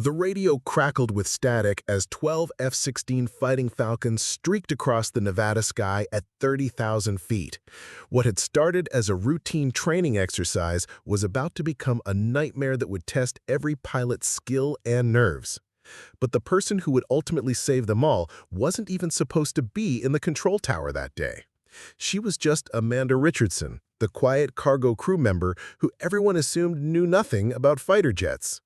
The radio crackled with static as 12 F-16 Fighting Falcons streaked across the Nevada sky at 30,000 feet. What had started as a routine training exercise was about to become a nightmare that would test every pilot's skill and nerves. But the person who would ultimately save them all wasn't even supposed to be in the control tower that day. She was just Amanda Richardson, the quiet cargo crew member who everyone assumed knew nothing about fighter jets.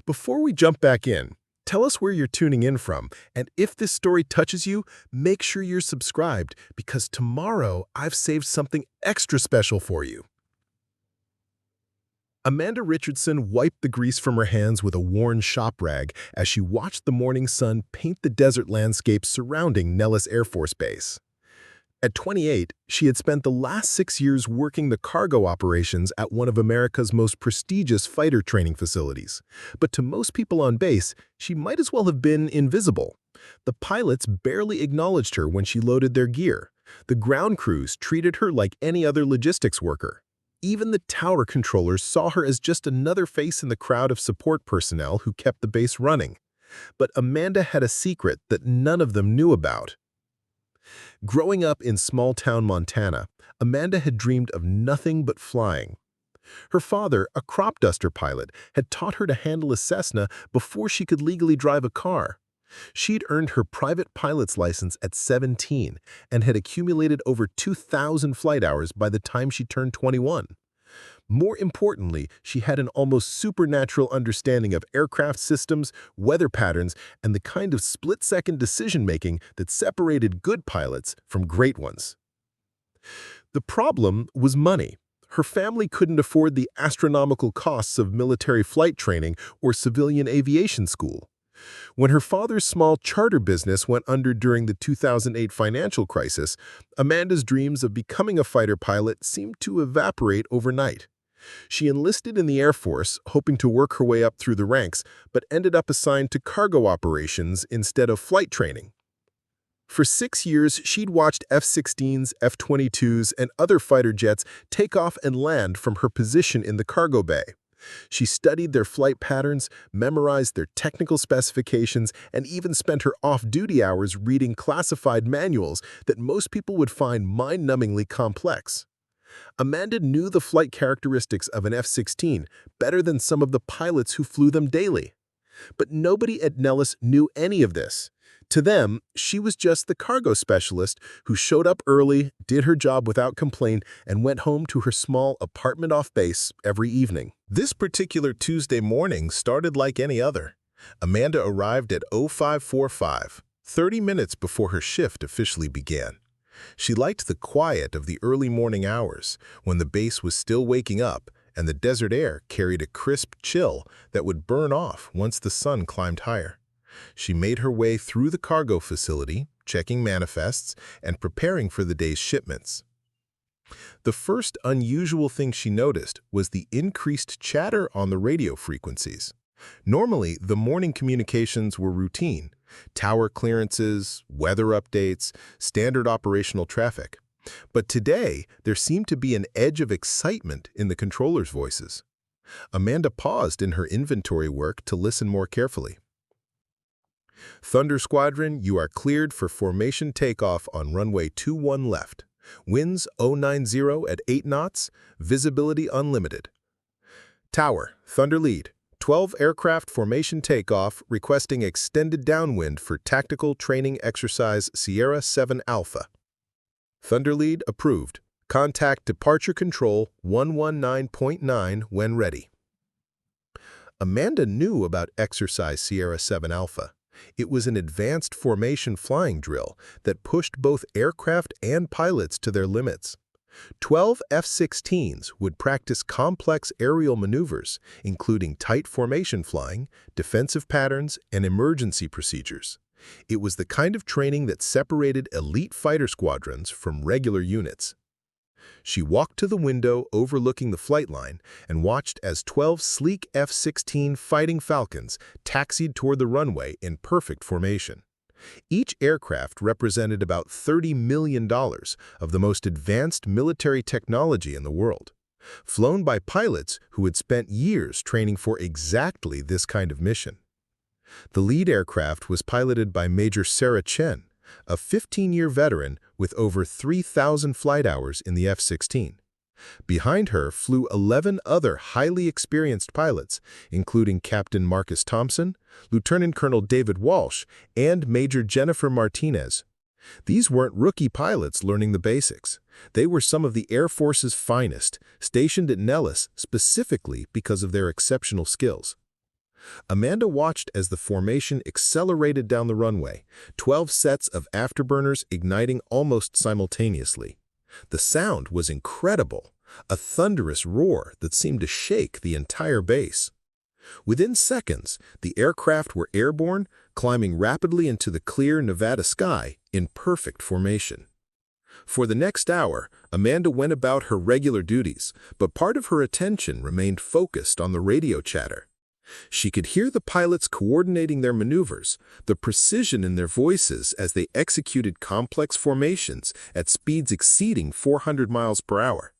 Before we jump back in, tell us where you're tuning in from, and if this story touches you, make sure you're subscribed, because tomorrow I've saved something extra special for you. Amanda Richardson wiped the grease from her hands with a worn shop rag as she watched the morning sun paint the desert landscape surrounding Nellis Air Force Base. At 28, she had spent the last 6 years working the cargo operations at one of America's most prestigious fighter training facilities. But to most people on base, she might as well have been invisible. The pilots barely acknowledged her when she loaded their gear. The ground crews treated her like any other logistics worker. Even the tower controllers saw her as just another face in the crowd of support personnel who kept the base running. But Amanda had a secret that none of them knew about. Growing up in small-town Montana, Amanda had dreamed of nothing but flying. Her father, a crop duster pilot, had taught her to handle a Cessna before she could legally drive a car. She'd earned her private pilot's license at 17 and had accumulated over 2,000 flight hours by the time she turned 21. More importantly, she had an almost supernatural understanding of aircraft systems, weather patterns, and the kind of split-second decision-making that separated good pilots from great ones. The problem was money. Her family couldn't afford the astronomical costs of military flight training or civilian aviation school. When her father's small charter business went under during the 2008 financial crisis, Amanda's dreams of becoming a fighter pilot seemed to evaporate overnight. She enlisted in the Air Force, hoping to work her way up through the ranks, but ended up assigned to cargo operations instead of flight training. For 6 years, she'd watched F-16s, F-22s, and other fighter jets take off and land from her position in the cargo bay. She studied their flight patterns, memorized their technical specifications, and even spent her off-duty hours reading classified manuals that most people would find mind-numbingly complex. Amanda knew the flight characteristics of an F-16 better than some of the pilots who flew them daily. But nobody at Nellis knew any of this. To them, she was just the cargo specialist who showed up early, did her job without complaint, and went home to her small apartment off base every evening. This particular Tuesday morning started like any other. Amanda arrived at 0545, 30 minutes before her shift officially began. She liked the quiet of the early morning hours, when the base was still waking up and the desert air carried a crisp chill that would burn off once the sun climbed higher. She made her way through the cargo facility, checking manifests and preparing for the day's shipments. The first unusual thing she noticed was the increased chatter on the radio frequencies. Normally, the morning communications were routine: tower clearances, weather updates, standard operational traffic. But today, there seemed to be an edge of excitement in the controllers' voices. Amanda paused in her inventory work to listen more carefully. Thunder Squadron, you are cleared for formation takeoff on runway 21 left. Winds 090 at 8 knots, visibility unlimited. Tower, Thunder Lead, 12 aircraft formation takeoff requesting extended downwind for tactical training exercise Sierra 7 Alpha. Thunder Lead approved. Contact Departure Control 119.9 when ready. Amanda knew about exercise Sierra 7 Alpha. It was an advanced formation flying drill that pushed both aircraft and pilots to their limits. 12 F-16s would practice complex aerial maneuvers, including tight formation flying, defensive patterns, and emergency procedures. It was the kind of training that separated elite fighter squadrons from regular units. She walked to the window overlooking the flight line and watched as 12 sleek F-16 Fighting Falcons taxied toward the runway in perfect formation. Each aircraft represented about $30 million of the most advanced military technology in the world. flown by pilots who had spent years training for exactly this kind of mission. The lead aircraft was piloted by Major Sarah Chen, a 15-year veteran with over 3,000 flight hours in the F-16. Behind her flew 11 other highly experienced pilots, including Captain Marcus Thompson, Lieutenant Colonel David Walsh, and Major Jennifer Martinez. These weren't rookie pilots learning the basics. They were some of the Air Force's finest, stationed at Nellis specifically because of their exceptional skills. Amanda watched as the formation accelerated down the runway, 12 sets of afterburners igniting almost simultaneously. The sound was incredible, a thunderous roar that seemed to shake the entire base. Within seconds, the aircraft were airborne, climbing rapidly into the clear Nevada sky in perfect formation. For the next hour, Amanda went about her regular duties, but part of her attention remained focused on the radio chatter. She could hear the pilots coordinating their maneuvers, the precision in their voices as they executed complex formations at speeds exceeding 400 miles per hour.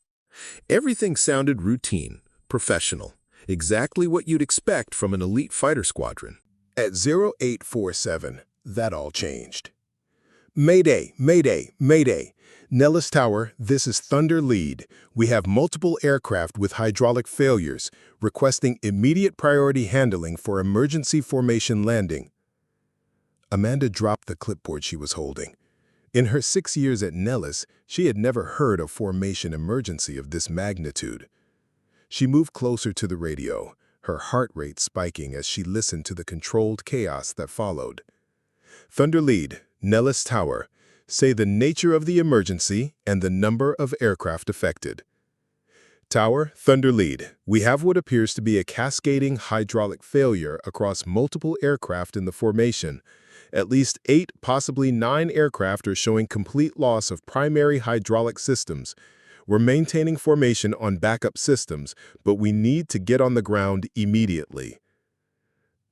Everything sounded routine, professional, exactly what you'd expect from an elite fighter squadron. At 0847, that all changed. Mayday, Mayday, Mayday. Nellis Tower, this is Thunder Lead. We have multiple aircraft with hydraulic failures, requesting immediate priority handling for emergency formation landing. Amanda dropped the clipboard she was holding. In her 6 years at Nellis, she had never heard a formation emergency of this magnitude. She moved closer to the radio, her heart rate spiking as she listened to the controlled chaos that followed. Thunder Lead, Nellis Tower. Say the nature of the emergency and the number of aircraft affected. Tower, Thunder Lead. We have what appears to be a cascading hydraulic failure across multiple aircraft in the formation. At least 8, possibly 9 aircraft are showing complete loss of primary hydraulic systems. We're maintaining formation on backup systems, but we need to get on the ground immediately.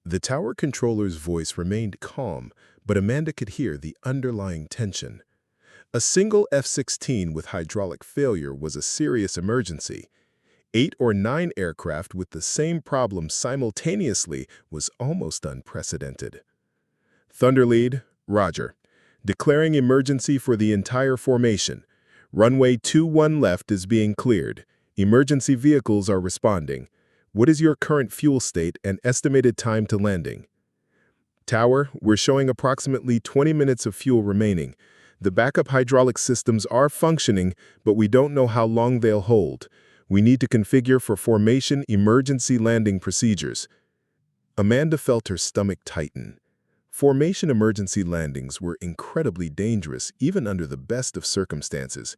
The tower controller's voice remained calm, but Amanda could hear the underlying tension. A single F-16 with hydraulic failure was a serious emergency. 8 or 9 aircraft with the same problem simultaneously was almost unprecedented. Thunder Lead, Roger. Declaring emergency for the entire formation. Runway 21 left is being cleared. Emergency vehicles are responding. What is your current fuel state and estimated time to landing? Tower, we're showing approximately 20 minutes of fuel remaining. The backup hydraulic systems are functioning, but we don't know how long they'll hold. We need to configure for formation emergency landing procedures. Amanda felt her stomach tighten. Formation emergency landings were incredibly dangerous even under the best of circumstances.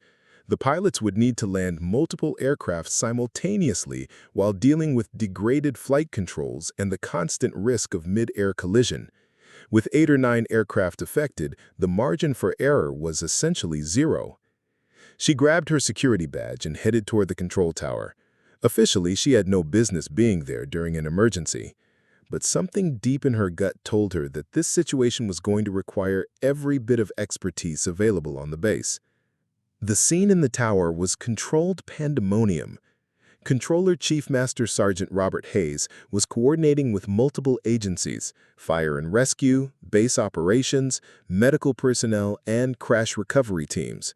The pilots would need to land multiple aircraft simultaneously while dealing with degraded flight controls and the constant risk of mid-air collision. With 8 or 9 aircraft affected, the margin for error was essentially zero. She grabbed her security badge and headed toward the control tower. Officially, she had no business being there during an emergency. But something deep in her gut told her that this situation was going to require every bit of expertise available on the base. The scene in the tower was controlled pandemonium. Controller Chief Master Sergeant Robert Hayes was coordinating with multiple agencies, fire and rescue, base operations, medical personnel, and crash recovery teams.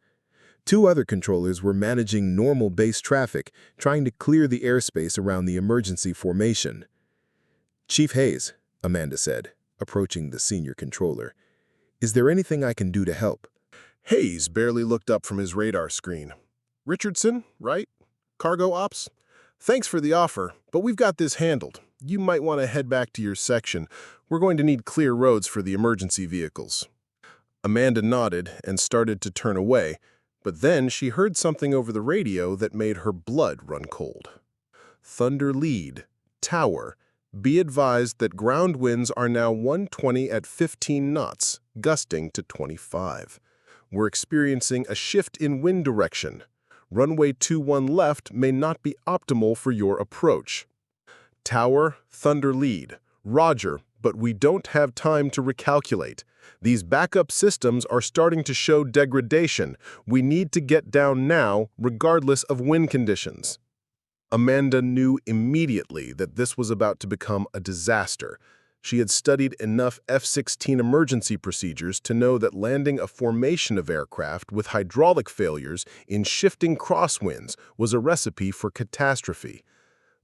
2 other controllers were managing normal base traffic, trying to clear the airspace around the emergency formation. Chief Hayes, Amanda said, approaching the senior controller. Is there anything I can do to help? Hayes barely looked up from his radar screen. Richardson, right? Cargo Ops? Thanks for the offer, but we've got this handled. You might want to head back to your section. We're going to need clear roads for the emergency vehicles. Amanda nodded and started to turn away, but then she heard something over the radio that made her blood run cold. Thunder Lead, Tower. Be advised that ground winds are now 120 at 15 knots, gusting to 25. We're experiencing a shift in wind direction. Runway 21 left may not be optimal for your approach. Tower, Thunder Lead. Roger, but we don't have time to recalculate. These backup systems are starting to show degradation. We need to get down now, regardless of wind conditions. Amanda knew immediately that this was about to become a disaster. She had studied enough F-16 emergency procedures to know that landing a formation of aircraft with hydraulic failures in shifting crosswinds was a recipe for catastrophe.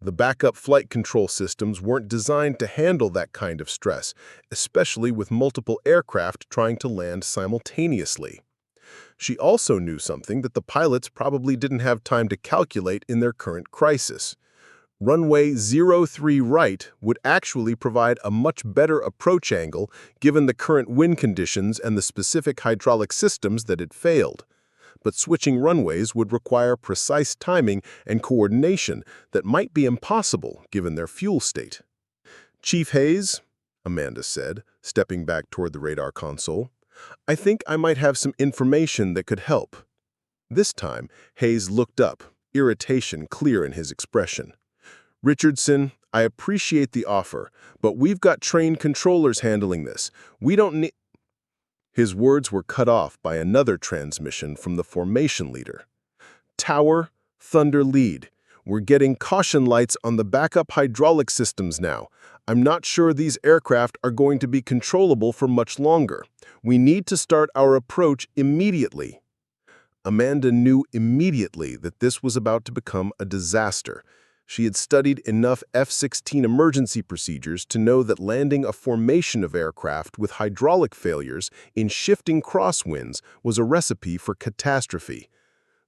The backup flight control systems weren't designed to handle that kind of stress, especially with multiple aircraft trying to land simultaneously. She also knew something that the pilots probably didn't have time to calculate in their current crisis. Runway 03 right would actually provide a much better approach angle given the current wind conditions and the specific hydraulic systems that had failed. But switching runways would require precise timing and coordination that might be impossible given their fuel state. "Chief Hayes," Amanda said, stepping back toward the radar console, "I think I might have some information that could help." This time, Hayes looked up, irritation clear in his expression. "Richardson, I appreciate the offer, but we've got trained controllers handling this. We don't need—" His words were cut off by another transmission from the formation leader. "Tower, Thunder lead. We're getting caution lights on the backup hydraulic systems now. I'm not sure these aircraft are going to be controllable for much longer. We need to start our approach immediately." Amanda knew immediately that this was about to become a disaster. She had studied enough F-16 emergency procedures to know that landing a formation of aircraft with hydraulic failures in shifting crosswinds was a recipe for catastrophe.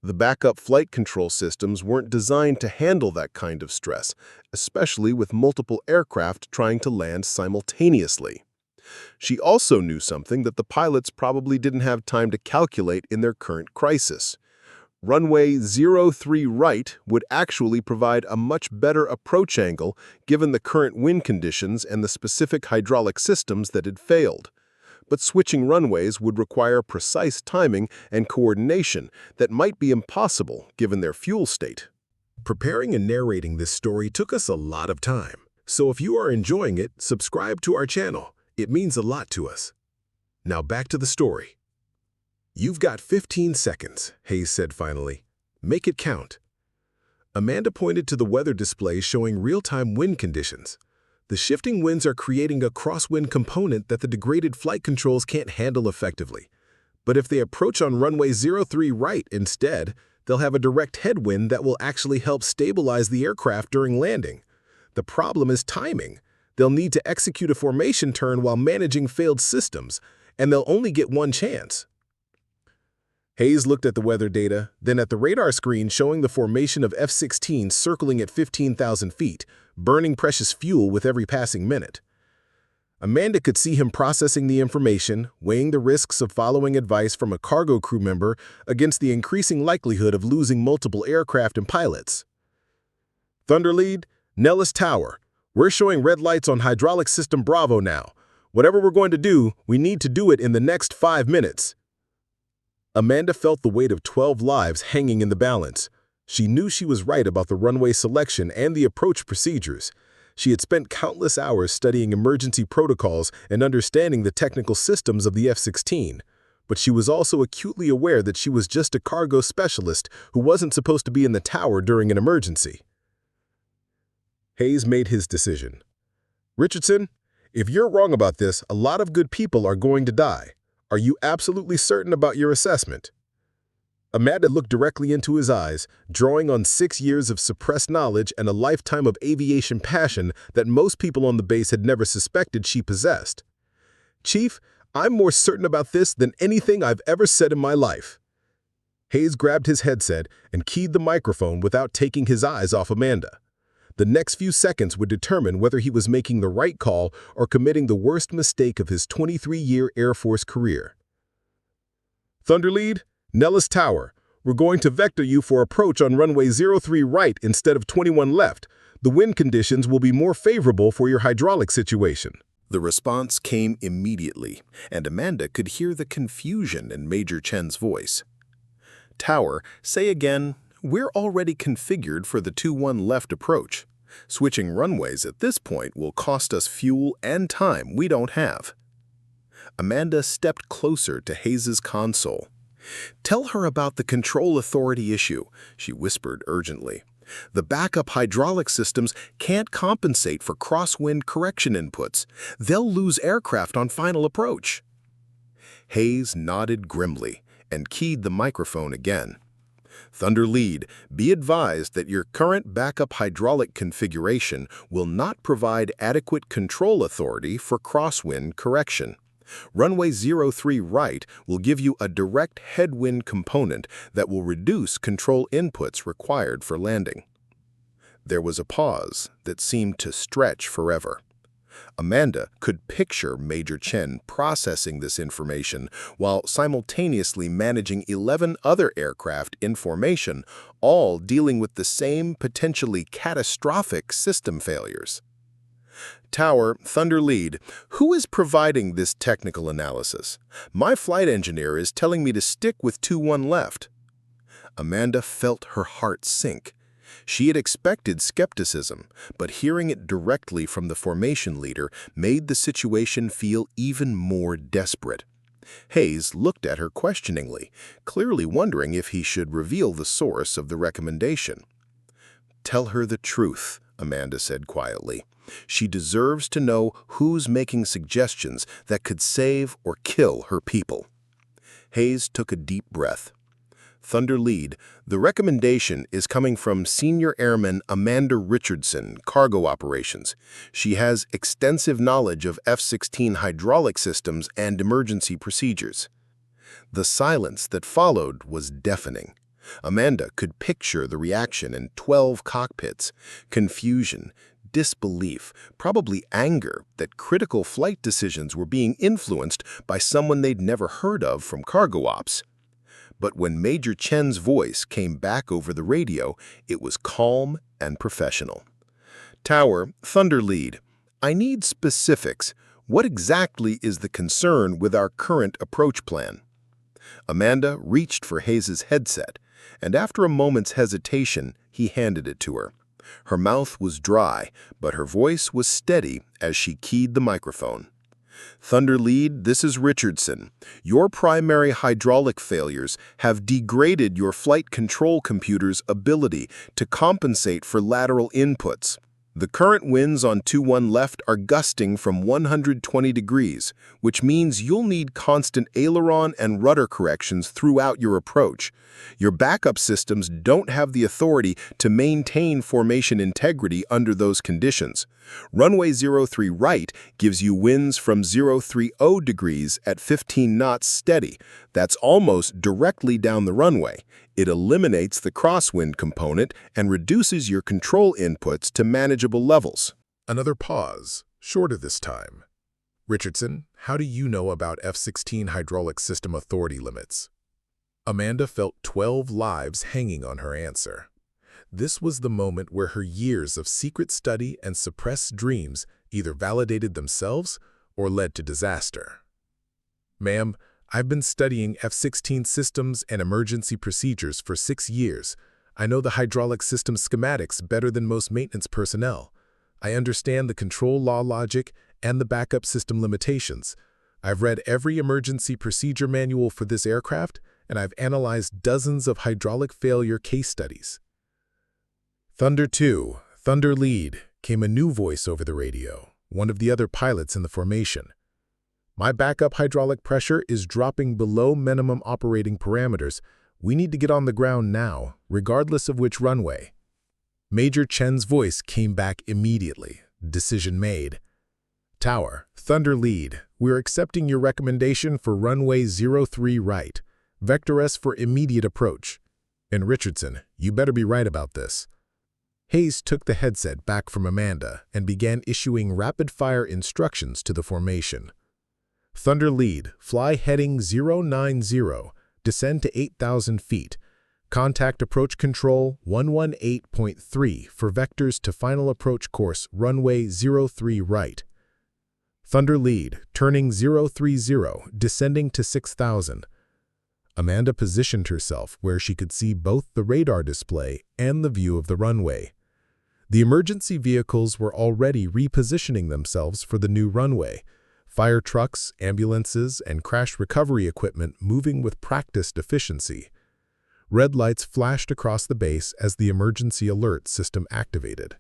The backup flight control systems weren't designed to handle that kind of stress, especially with multiple aircraft trying to land simultaneously. She also knew something that the pilots probably didn't have time to calculate in their current crisis. Runway 03 right would actually provide a much better approach angle given the current wind conditions and the specific hydraulic systems that had failed. But switching runways would require precise timing and coordination that might be impossible given their fuel state. Preparing and narrating this story took us a lot of time, so if you are enjoying it, subscribe to our channel. It means a lot to us. Now back to the story. "You've got 15 seconds, Hayes said finally. Make it count." Amanda pointed to the weather display showing real-time wind conditions. The shifting winds are creating a crosswind component that the degraded flight controls can't handle effectively. But if they approach on runway 03 right instead, they'll have a direct headwind that will actually help stabilize the aircraft during landing. The problem is timing. They'll need to execute a formation turn while managing failed systems, and they'll only get one chance. Hayes looked at the weather data, then at the radar screen showing the formation of F-16s circling at 15,000 feet, burning precious fuel with every passing minute. Amanda could see him processing the information, weighing the risks of following advice from a cargo crew member against the increasing likelihood of losing multiple aircraft and pilots. "Thunder lead, Nellis Tower. We're showing red lights on hydraulic system Bravo now. Whatever we're going to do, we need to do it in the next 5 minutes." Amanda felt the weight of 12 lives hanging in the balance. She knew she was right about the runway selection and the approach procedures. She had spent countless hours studying emergency protocols and understanding the technical systems of the F-16. But she was also acutely aware that she was just a cargo specialist who wasn't supposed to be in the tower during an emergency. Hayes made his decision. "Richardson, if you're wrong about this, a lot of good people are going to die. Are you absolutely certain about your assessment?" Amanda looked directly into his eyes, drawing on 6 years of suppressed knowledge and a lifetime of aviation passion that most people on the base had never suspected she possessed. "Chief, I'm more certain about this than anything I've ever said in my life." Hayes grabbed his headset and keyed the microphone without taking his eyes off Amanda. The next few seconds would determine whether he was making the right call or committing the worst mistake of his 23-year Air Force career. "Thunder lead, Nellis Tower. We're going to vector you for approach on runway 03 right instead of 21 left. The wind conditions will be more favorable for your hydraulic situation." The response came immediately, and Amanda could hear the confusion in Major Chen's voice. "Tower, say again, we're already configured for the 21 left approach. Switching runways at this point will cost us fuel and time we don't have." Amanda stepped closer to Hayes' console. "Tell her about the control authority issue," she whispered urgently. The backup hydraulic systems can't compensate for crosswind correction inputs. They'll lose aircraft on final approach. Hayes nodded grimly and keyed the microphone again. Thunder Lead, be advised that your current backup hydraulic configuration will not provide adequate control authority for crosswind correction. Runway 03 right will give you a direct headwind component that will reduce control inputs required for landing. There was a pause that seemed to stretch forever. Amanda could picture Major Chen processing this information while simultaneously managing 11 other aircraft in formation, all dealing with the same potentially catastrophic system failures. Tower, Thunder Lead, who is providing this technical analysis? My flight engineer is telling me to stick with 2-1 left. Amanda felt her heart sink. She had expected skepticism, but hearing it directly from the formation leader made the situation feel even more desperate. Hayes looked at her questioningly, clearly wondering if he should reveal the source of the recommendation. "Tell her the truth," Amanda said quietly. "She deserves to know who's making suggestions that could save or kill her people." Hayes took a deep breath. "Thunder Lead, the recommendation is coming from Senior Airman Amanda Richardson, Cargo Operations. She has extensive knowledge of F-16 hydraulic systems and emergency procedures." The silence that followed was deafening. Amanda could picture the reaction in 12 cockpits: confusion, disbelief, probably anger that critical flight decisions were being influenced by someone they'd never heard of from cargo ops. But when Major Chen's voice came back over the radio, it was calm and professional. "Tower, Thunder Lead, I need specifics. What exactly is the concern with our current approach plan?" Amanda reached for Hayes' headset, and after a moment's hesitation, he handed it to her. Her mouth was dry, but her voice was steady as she keyed the microphone. "Thunder Lead, this is Richardson. Your primary hydraulic failures have degraded your flight control computer's ability to compensate for lateral inputs. The current winds on 2-1 left are gusting from 120 degrees, which means you'll need constant aileron and rudder corrections throughout your approach. Your backup systems don't have the authority to maintain formation integrity under those conditions. Runway 03 right gives you winds from 030 degrees at 15 knots steady. That's almost directly down the runway. It eliminates the crosswind component and reduces your control inputs to manageable levels." Another pause, shorter this time. "Richardson, how do you know about F-16 hydraulic system authority limits?" Amanda felt 12 lives hanging on her answer. This was the moment where her years of secret study and suppressed dreams either validated themselves or led to disaster. "Ma'am, I've been studying F-16 systems and emergency procedures for 6 years. I know the hydraulic system schematics better than most maintenance personnel. I understand the control law logic and the backup system limitations. I've read every emergency procedure manual for this aircraft, and I've analyzed dozens of hydraulic failure case studies." "Thunder 2, Thunder Lead," came a new voice over the radio, one of the other pilots in the formation. "My backup hydraulic pressure is dropping below minimum operating parameters. We need to get on the ground now, regardless of which runway." Major Chen's voice came back immediately. Decision made. "Tower, Thunder Lead, we're accepting your recommendation for runway 03 right. Vector S for immediate approach. And Richardson, you better be right about this." Hayes took the headset back from Amanda and began issuing rapid-fire instructions to the formation. "Thunder Lead, fly heading 090, descend to 8,000 feet. Contact approach control 118.3 for vectors to final approach course runway 03 right. Thunder Lead, turning 030, descending to 6,000. Amanda positioned herself where she could see both the radar display and the view of the runway. The emergency vehicles were already repositioning themselves for the new runway. Fire trucks, ambulances, and crash recovery equipment moving with practiced efficiency. Red lights flashed across the base as the emergency alert system activated.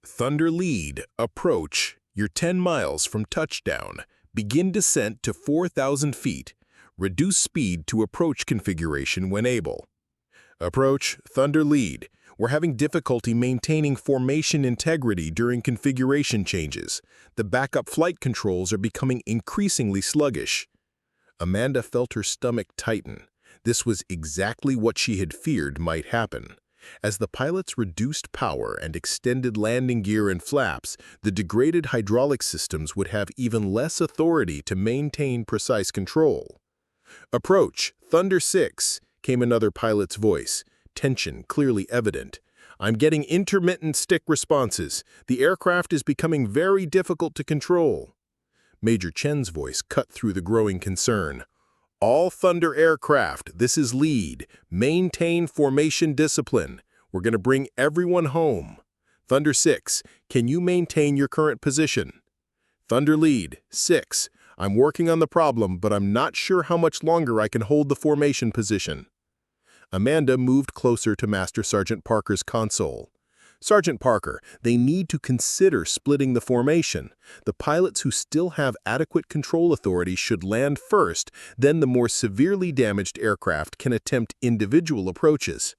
Thunder lead, approach. You're 10 miles from touchdown. Begin descent to 4,000 feet. Reduce speed to approach configuration when able. Approach, Thunder lead. We're having difficulty maintaining formation integrity during configuration changes. The backup flight controls are becoming increasingly sluggish. Amanda felt her stomach tighten. This was exactly what she had feared might happen. As the pilots reduced power and extended landing gear and flaps, the degraded hydraulic systems would have even less authority to maintain precise control. Approach, Thunder 6, came another pilot's voice, tension clearly evident. I'm getting intermittent stick responses. The aircraft is becoming very difficult to control. Major Chen's voice cut through the growing concern. All Thunder aircraft, this is lead. Maintain formation discipline. We're going to bring everyone home. Thunder 6, can you maintain your current position? Thunder lead, 6, I'm working on the problem, but I'm not sure how much longer I can hold the formation position. Amanda moved closer to Master Sergeant Parker's console. Sergeant Parker, they need to consider splitting the formation. The pilots who still have adequate control authority should land first, then the more severely damaged aircraft can attempt individual approaches.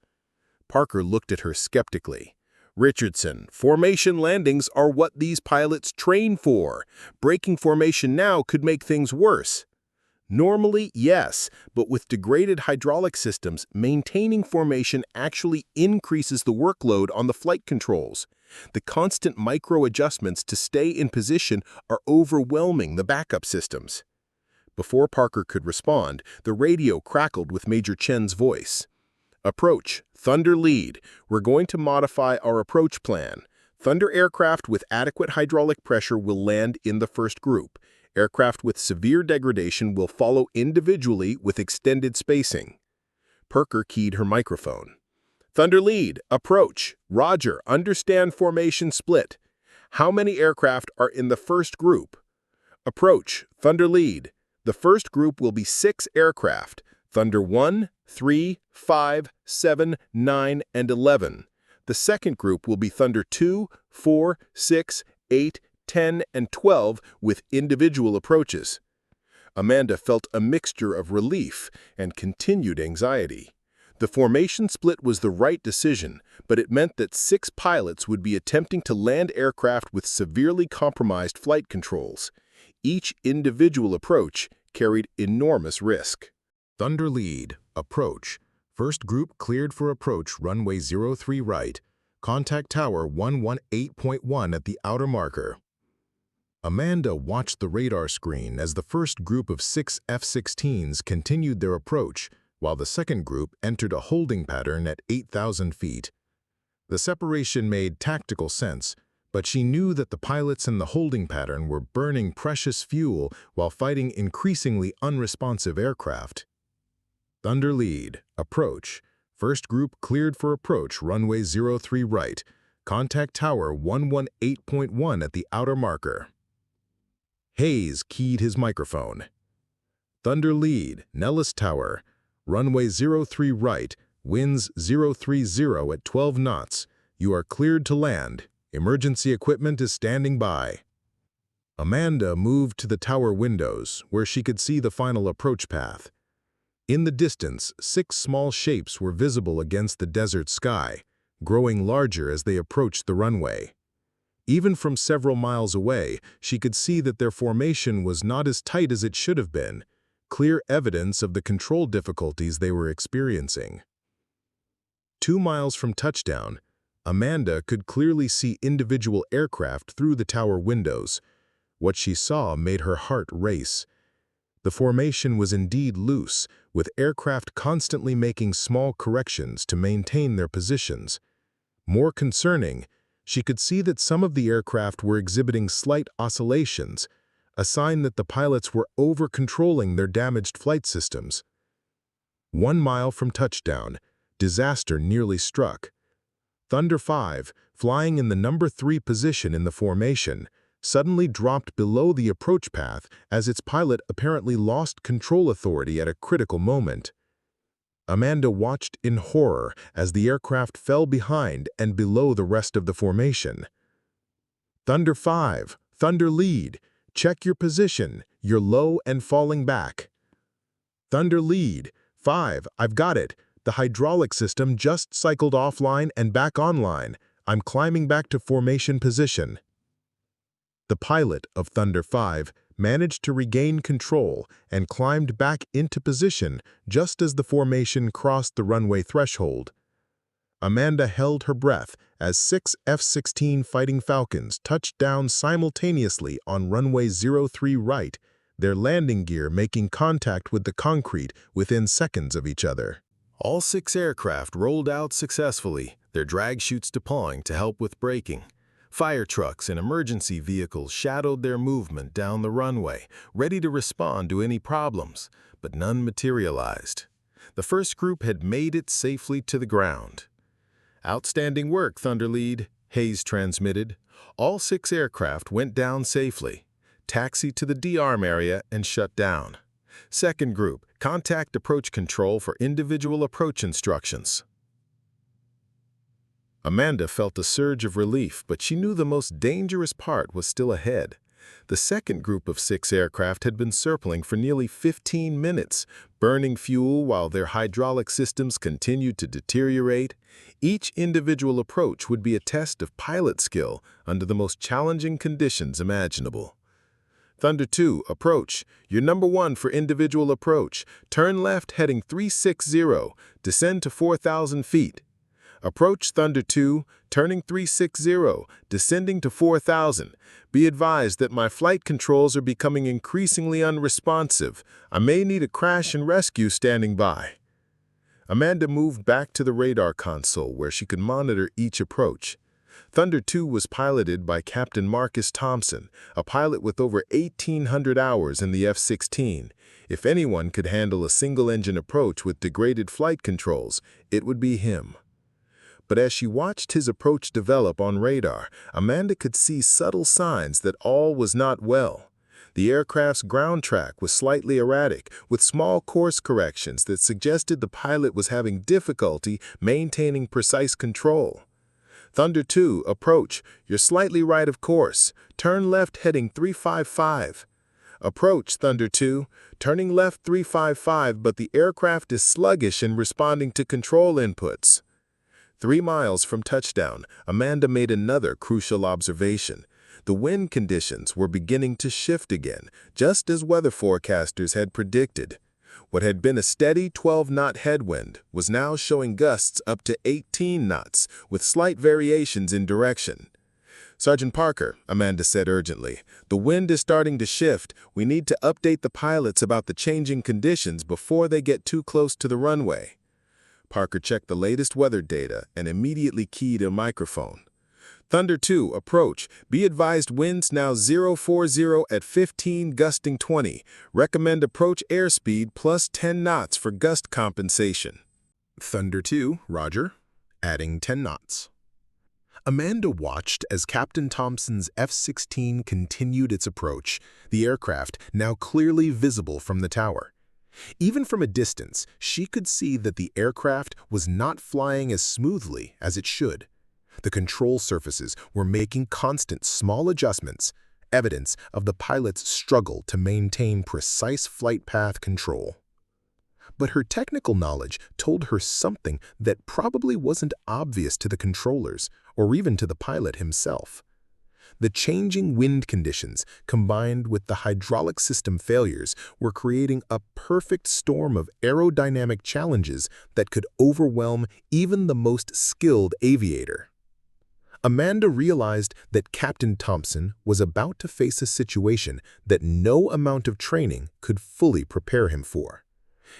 Parker looked at her skeptically. Richardson, formation landings are what these pilots train for. Breaking formation now could make things worse. Normally, yes, but with degraded hydraulic systems, maintaining formation actually increases the workload on the flight controls. The constant micro-adjustments to stay in position are overwhelming the backup systems. Before Parker could respond, the radio crackled with Major Chen's voice. Approach, Thunder lead. We're going to modify our approach plan. Thunder aircraft with adequate hydraulic pressure will land in the first group. Aircraft with severe degradation will follow individually with extended spacing. Parker keyed her microphone. Thunder lead, approach. Roger, understand formation split. How many aircraft are in the first group? Approach, Thunder lead. The first group will be 6 aircraft. Thunder 1, 3, 5, 7, 9, and 11. The second group will be Thunder 2, 4, 6, 8, 10, and 12 with individual approaches. Amanda felt a mixture of relief and continued anxiety. The formation split was the right decision, but it meant that 6 pilots would be attempting to land aircraft with severely compromised flight controls. Each individual approach carried enormous risk. Thunder lead, approach. First group cleared for approach runway 03 right. Contact tower 118.1 at the outer marker. Amanda watched the radar screen as the first group of 6 F-16s continued their approach, while the second group entered a holding pattern at 8,000 feet. The separation made tactical sense, but she knew that the pilots in the holding pattern were burning precious fuel while fighting increasingly unresponsive aircraft. Thunder lead, approach. First group cleared for approach runway 03 right. Contact tower 118.1 at the outer marker. Hayes keyed his microphone. Thunder lead, Nellis Tower. Runway 03 right, winds 030 at 12 knots. You are cleared to land. Emergency equipment is standing by. Amanda moved to the tower windows, where she could see the final approach path. In the distance, 6 small shapes were visible against the desert sky, growing larger as they approached the runway. Even from several miles away, she could see that their formation was not as tight as it should have been, clear evidence of the control difficulties they were experiencing. 2 miles from touchdown, Amanda could clearly see individual aircraft through the tower windows. What she saw made her heart race. The formation was indeed loose, with aircraft constantly making small corrections to maintain their positions. More concerning, she could see that some of the aircraft were exhibiting slight oscillations, a sign that the pilots were over-controlling their damaged flight systems. 1 mile from touchdown, disaster nearly struck. Thunder 5, flying in the number 3 position in the formation, suddenly dropped below the approach path as its pilot apparently lost control authority at a critical moment. Amanda watched in horror as the aircraft fell behind and below the rest of the formation. Thunder 5, Thunder lead. Check your position. You're low and falling back. Thunder lead. 5, I've got it. The hydraulic system just cycled offline and back online. I'm climbing back to formation position. The pilot of Thunder 5 managed to regain control and climbed back into position just as the formation crossed the runway threshold. Amanda held her breath as 6 F-16 Fighting Falcons touched down simultaneously on runway 03 right, their landing gear making contact with the concrete within seconds of each other. All 6 aircraft rolled out successfully, their drag chutes deploying to help with braking. Fire trucks and emergency vehicles shadowed their movement down the runway, ready to respond to any problems, but none materialized. The first group had made it safely to the ground. "Outstanding work, Thunder Lead," Hayes transmitted. All 6 aircraft went down safely. Taxi to the de-arm area and shut down. Second group, contact approach control for individual approach instructions. Amanda felt a surge of relief, but she knew the most dangerous part was still ahead. The second group of 6 aircraft had been circling for nearly 15 minutes, burning fuel while their hydraulic systems continued to deteriorate. Each individual approach would be a test of pilot skill under the most challenging conditions imaginable. Thunder 2, approach. You're number 1 for individual approach. Turn left heading 360. Descend to 4,000 feet. Approach Thunder 2, turning 360, descending to 4,000. Be advised that my flight controls are becoming increasingly unresponsive. I may need a crash and rescue standing by. Amanda moved back to the radar console where she could monitor each approach. Thunder 2 was piloted by Captain Marcus Thompson, a pilot with over 1,800 hours in the F-16. If anyone could handle a single-engine approach with degraded flight controls, it would be him. But as she watched his approach develop on radar, Amanda could see subtle signs that all was not well. The aircraft's ground track was slightly erratic, with small course corrections that suggested the pilot was having difficulty maintaining precise control. Thunder 2, approach. You're slightly right of course. Turn left heading 355. Approach, Thunder 2. Turning left 355, but the aircraft is sluggish in responding to control inputs. 3 miles from touchdown, Amanda made another crucial observation. The wind conditions were beginning to shift again, just as weather forecasters had predicted. What had been a steady 12-knot headwind was now showing gusts up to 18 knots, with slight variations in direction. "Sergeant Parker," Amanda said urgently, "the wind is starting to shift. We need to update the pilots about the changing conditions before they get too close to the runway." Parker checked the latest weather data and immediately keyed a microphone. "Thunder 2, approach. Be advised winds now 040 at 15, gusting 20. Recommend approach airspeed plus 10 knots for gust compensation." Thunder 2, roger. Adding 10 knots. Amanda watched as Captain Thompson's F-16 continued its approach, the aircraft now clearly visible from the tower. Even from a distance, she could see that the aircraft was not flying as smoothly as it should. The control surfaces were making constant small adjustments, evidence of the pilot's struggle to maintain precise flight path control. But her technical knowledge told her something that probably wasn't obvious to the controllers or even to the pilot himself. The changing wind conditions, combined with the hydraulic system failures, were creating a perfect storm of aerodynamic challenges that could overwhelm even the most skilled aviator. Amanda realized that Captain Thompson was about to face a situation that no amount of training could fully prepare him for.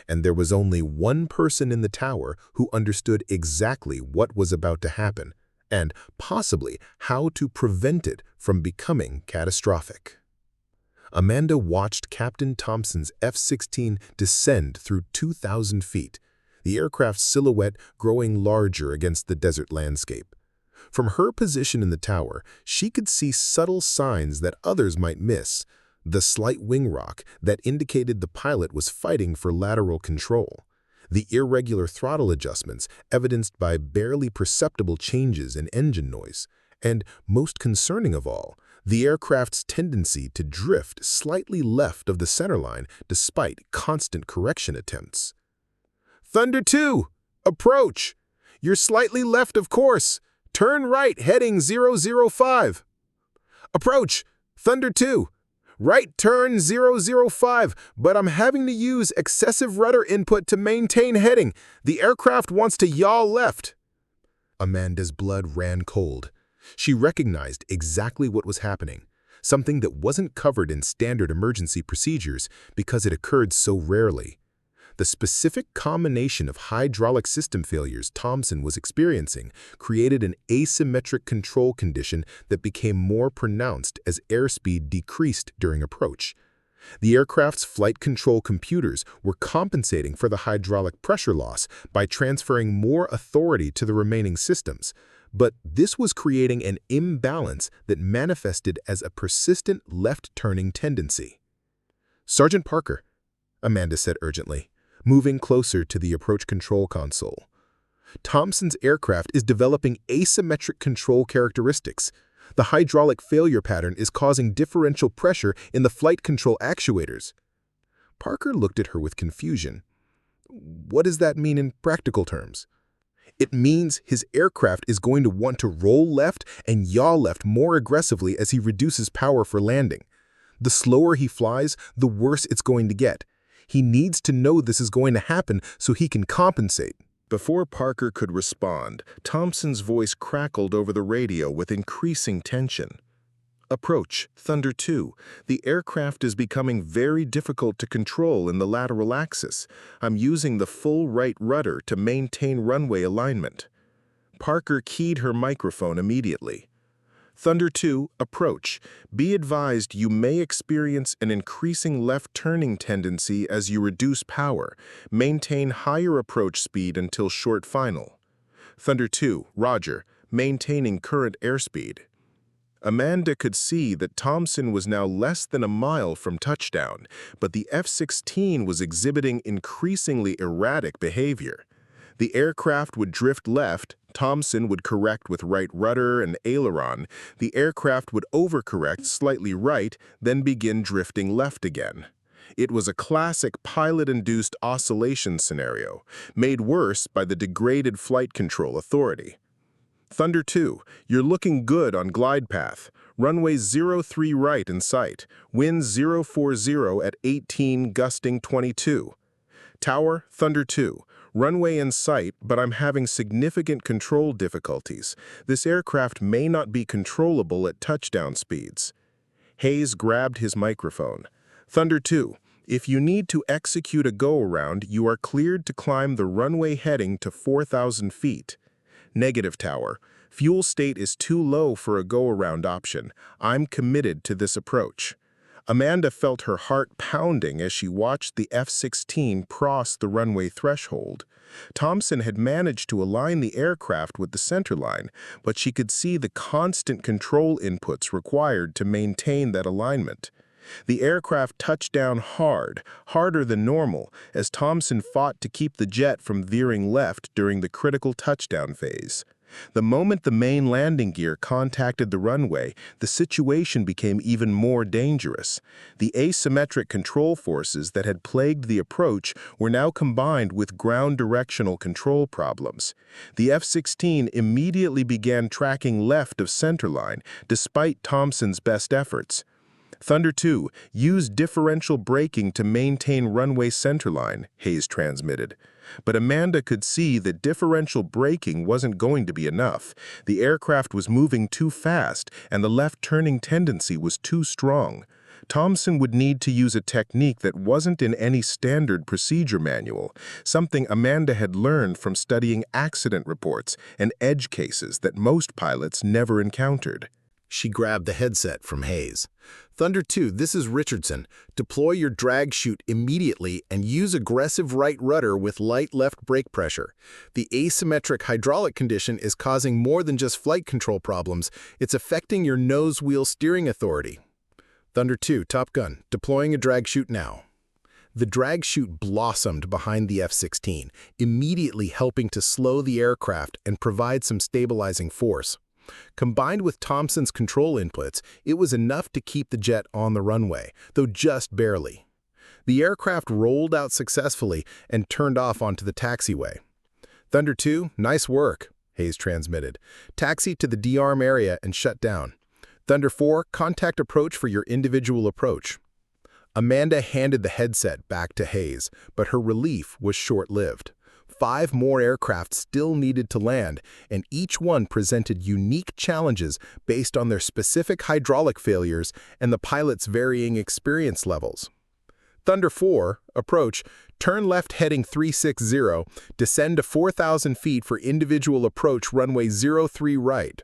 And there was only one person in the tower who understood exactly what was about to happen, and possibly how to prevent it from becoming catastrophic. Amanda watched Captain Thompson's F-16 descend through 2,000 feet, the aircraft's silhouette growing larger against the desert landscape. From her position in the tower, she could see subtle signs that others might miss, the slight wing rock that indicated the pilot was fighting for lateral control, the irregular throttle adjustments evidenced by barely perceptible changes in engine noise, and, most concerning of all, the aircraft's tendency to drift slightly left of the centerline despite constant correction attempts. "Thunder 2! Approach! You're slightly left of course. Turn right heading 005. Approach! Thunder 2! Right turn 005, but I'm having to use excessive rudder input to maintain heading. The aircraft wants to yaw left." Amanda's blood ran cold. She recognized exactly what was happening, something that wasn't covered in standard emergency procedures because it occurred so rarely. The specific combination of hydraulic system failures Thompson was experiencing created an asymmetric control condition that became more pronounced as airspeed decreased during approach. The aircraft's flight control computers were compensating for the hydraulic pressure loss by transferring more authority to the remaining systems, but this was creating an imbalance that manifested as a persistent left-turning tendency. "Sergeant Parker," Amanda said urgently, moving closer to the approach control console. "Thompson's aircraft is developing asymmetric control characteristics. The hydraulic failure pattern is causing differential pressure in the flight control actuators." Parker looked at her with confusion. "What does that mean in practical terms?" "It means his aircraft is going to want to roll left and yaw left more aggressively as he reduces power for landing. The slower he flies, the worse it's going to get. He needs to know this is going to happen so he can compensate." Before Parker could respond, Thompson's voice crackled over the radio with increasing tension. "Approach, Thunder 2. The aircraft is becoming very difficult to control in the lateral axis. I'm using the full right rudder to maintain runway alignment." Parker keyed her microphone immediately. "Thunder 2, approach. Be advised you may experience an increasing left-turning tendency as you reduce power. Maintain higher approach speed until short final." "Thunder 2, roger. Maintaining current airspeed." Amanda could see that Thompson was now less than a mile from touchdown, but the F-16 was exhibiting increasingly erratic behavior. The aircraft would drift left, Thompson would correct with right rudder and aileron, the aircraft would overcorrect slightly right, then begin drifting left again. It was a classic pilot-induced oscillation scenario, made worse by the degraded flight control authority. "Thunder 2, you're looking good on glide path. Runway 03 right in sight. Wind 040 at 18, gusting 22. Tower, Thunder 2. Runway in sight, but I'm having significant control difficulties. This aircraft may not be controllable at touchdown speeds." Hayes grabbed his microphone. "Thunder 2, if you need to execute a go-around, you are cleared to climb the runway heading to 4,000 feet. Negative, Tower. Fuel state is too low for a go-around option. I'm committed to this approach." Amanda felt her heart pounding as she watched the F-16 cross the runway threshold. Thompson had managed to align the aircraft with the centerline, but she could see the constant control inputs required to maintain that alignment. The aircraft touched down hard, harder than normal, as Thompson fought to keep the jet from veering left during the critical touchdown phase. The moment the main landing gear contacted the runway, the situation became even more dangerous. The asymmetric control forces that had plagued the approach were now combined with ground directional control problems. The F-16 immediately began tracking left of centerline, despite Thompson's best efforts. "Thunder 2, use differential braking to maintain runway centerline," Hayes transmitted. But Amanda could see that differential braking wasn't going to be enough. The aircraft was moving too fast, and the left-turning tendency was too strong. Thompson would need to use a technique that wasn't in any standard procedure manual, something Amanda had learned from studying accident reports and edge cases that most pilots never encountered. She grabbed the headset from Hayes. "Thunder 2, this is Richardson. Deploy your drag chute immediately and use aggressive right rudder with light left brake pressure. The asymmetric hydraulic condition is causing more than just flight control problems. It's affecting your nose wheel steering authority." "Thunder 2, Top Gun, deploying a drag chute now." The drag chute blossomed behind the F-16, immediately helping to slow the aircraft and provide some stabilizing force. Combined with Thompson's control inputs, it was enough to keep the jet on the runway, though just barely. The aircraft rolled out successfully and turned off onto the taxiway. "Thunder 2, nice work," Hayes transmitted. "Taxi to the D-arm area and shut down. Thunder 4, contact approach for your individual approach." Amanda handed the headset back to Hayes, but her relief was short-lived. 5 more aircraft still needed to land, and each one presented unique challenges based on their specific hydraulic failures and the pilot's varying experience levels. "Thunder 4, approach, turn left heading 360, descend to 4,000 feet for individual approach runway 03 right."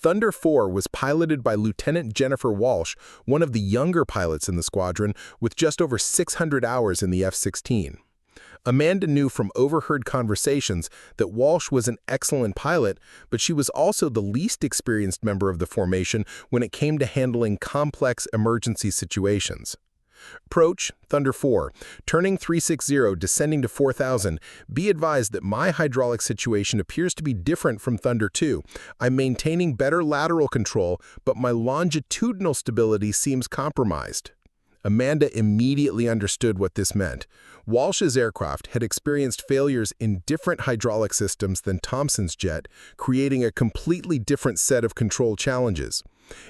Thunder 4 was piloted by Lieutenant Jennifer Walsh, one of the younger pilots in the squadron, with just over 600 hours in the F-16. Amanda knew from overheard conversations that Walsh was an excellent pilot, but she was also the least experienced member of the formation when it came to handling complex emergency situations. "Approach, Thunder 4, turning 360, descending to 4,000. Be advised that my hydraulic situation appears to be different from Thunder 2. I'm maintaining better lateral control, but my longitudinal stability seems compromised." Amanda immediately understood what this meant. Walsh's aircraft had experienced failures in different hydraulic systems than Thompson's jet, creating a completely different set of control challenges.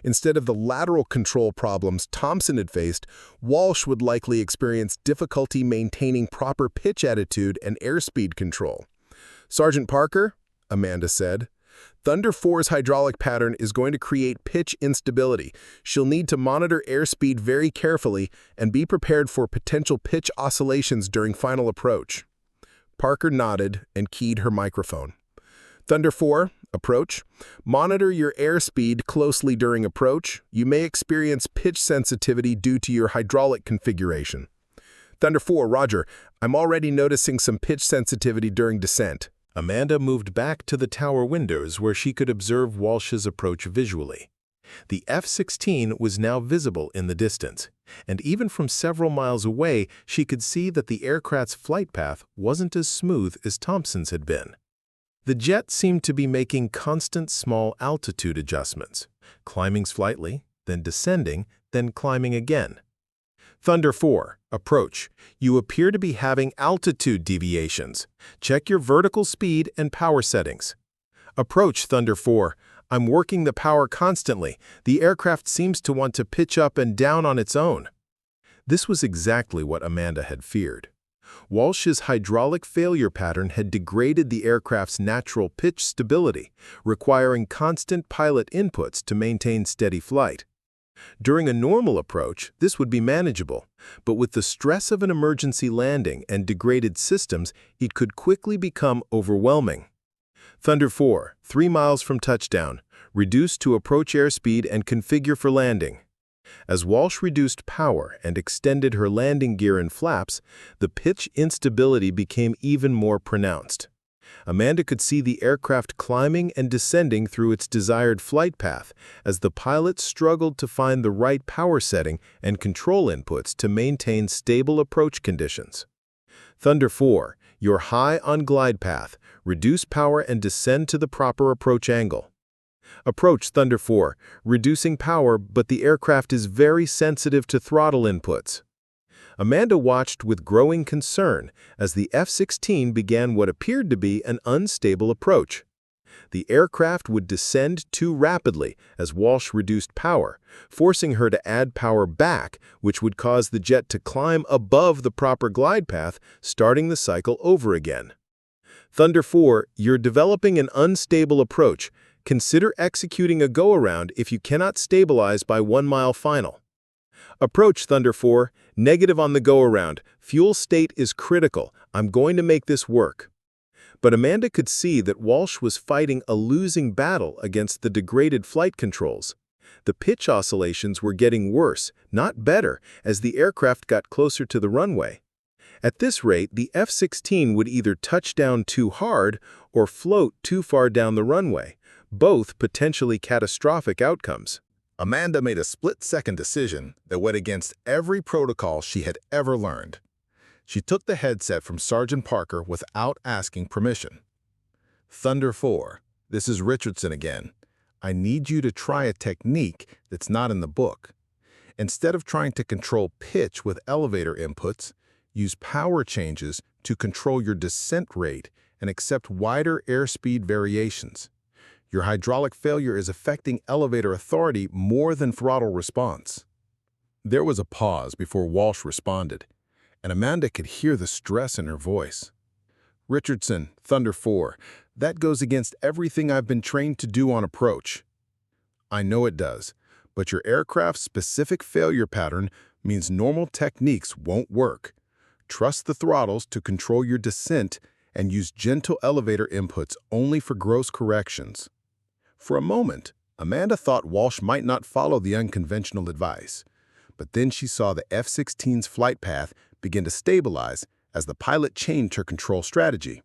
Instead of the lateral control problems Thompson had faced, Walsh would likely experience difficulty maintaining proper pitch attitude and airspeed control. "Sergeant Parker," Amanda said, "Thunder 4's hydraulic pattern is going to create pitch instability. She'll need to monitor airspeed very carefully and be prepared for potential pitch oscillations during final approach." Parker nodded and keyed her microphone. "Thunder 4, approach. Monitor your airspeed closely during approach. You may experience pitch sensitivity due to your hydraulic configuration." "Thunder 4, roger. I'm already noticing some pitch sensitivity during descent." Amanda moved back to the tower windows where she could observe Walsh's approach visually. The F-16 was now visible in the distance, and even from several miles away, she could see that the aircraft's flight path wasn't as smooth as Thompson's had been. The jet seemed to be making constant small altitude adjustments, climbing slightly, then descending, then climbing again. "Thunder 4, approach. You appear to be having altitude deviations. Check your vertical speed and power settings." "Approach, Thunder 4. I'm working the power constantly. The aircraft seems to want to pitch up and down on its own." This was exactly what Amanda had feared. Walsh's hydraulic failure pattern had degraded the aircraft's natural pitch stability, requiring constant pilot inputs to maintain steady flight. During a normal approach, this would be manageable, but with the stress of an emergency landing and degraded systems, it could quickly become overwhelming. "Thunder 4, 3 miles from touchdown. Reduce to approach airspeed and configure for landing." As Walsh reduced power and extended her landing gear and flaps, the pitch instability became even more pronounced. Amanda could see the aircraft climbing and descending through its desired flight path as the pilot struggled to find the right power setting and control inputs to maintain stable approach conditions. "Thunder 4, you're high on glide path. Reduce power and descend to the proper approach angle." "Approach, Thunder 4, reducing power, but the aircraft is very sensitive to throttle inputs." Amanda watched with growing concern as the F-16 began what appeared to be an unstable approach. The aircraft would descend too rapidly as Walsh reduced power, forcing her to add power back, which would cause the jet to climb above the proper glide path, starting the cycle over again. "Thunder 4, you're developing an unstable approach. Consider executing a go-around if you cannot stabilize by 1 mile final." "Approach, Thunder 4, negative on the go-around. Fuel state is critical. I'm going to make this work." But Amanda could see that Walsh was fighting a losing battle against the degraded flight controls. The pitch oscillations were getting worse, not better, as the aircraft got closer to the runway. At this rate, the F-16 would either touch down too hard or float too far down the runway, both potentially catastrophic outcomes. Amanda made a split-second decision that went against every protocol she had ever learned. She took the headset from Sergeant Parker without asking permission. Thunder 4, this is Richardson again. I need you to try a technique that's not in the book. Instead of trying to control pitch with elevator inputs, use power changes to control your descent rate and accept wider airspeed variations. Your hydraulic failure is affecting elevator authority more than throttle response. There was a pause before Walsh responded, and Amanda could hear the stress in her voice. Richardson, Thunder 4, that goes against everything I've been trained to do on approach. I know it does, but your aircraft's specific failure pattern means normal techniques won't work. Trust the throttles to control your descent and use gentle elevator inputs only for gross corrections. For a moment, Amanda thought Walsh might not follow the unconventional advice, but then she saw the F-16's flight path begin to stabilize as the pilot changed her control strategy.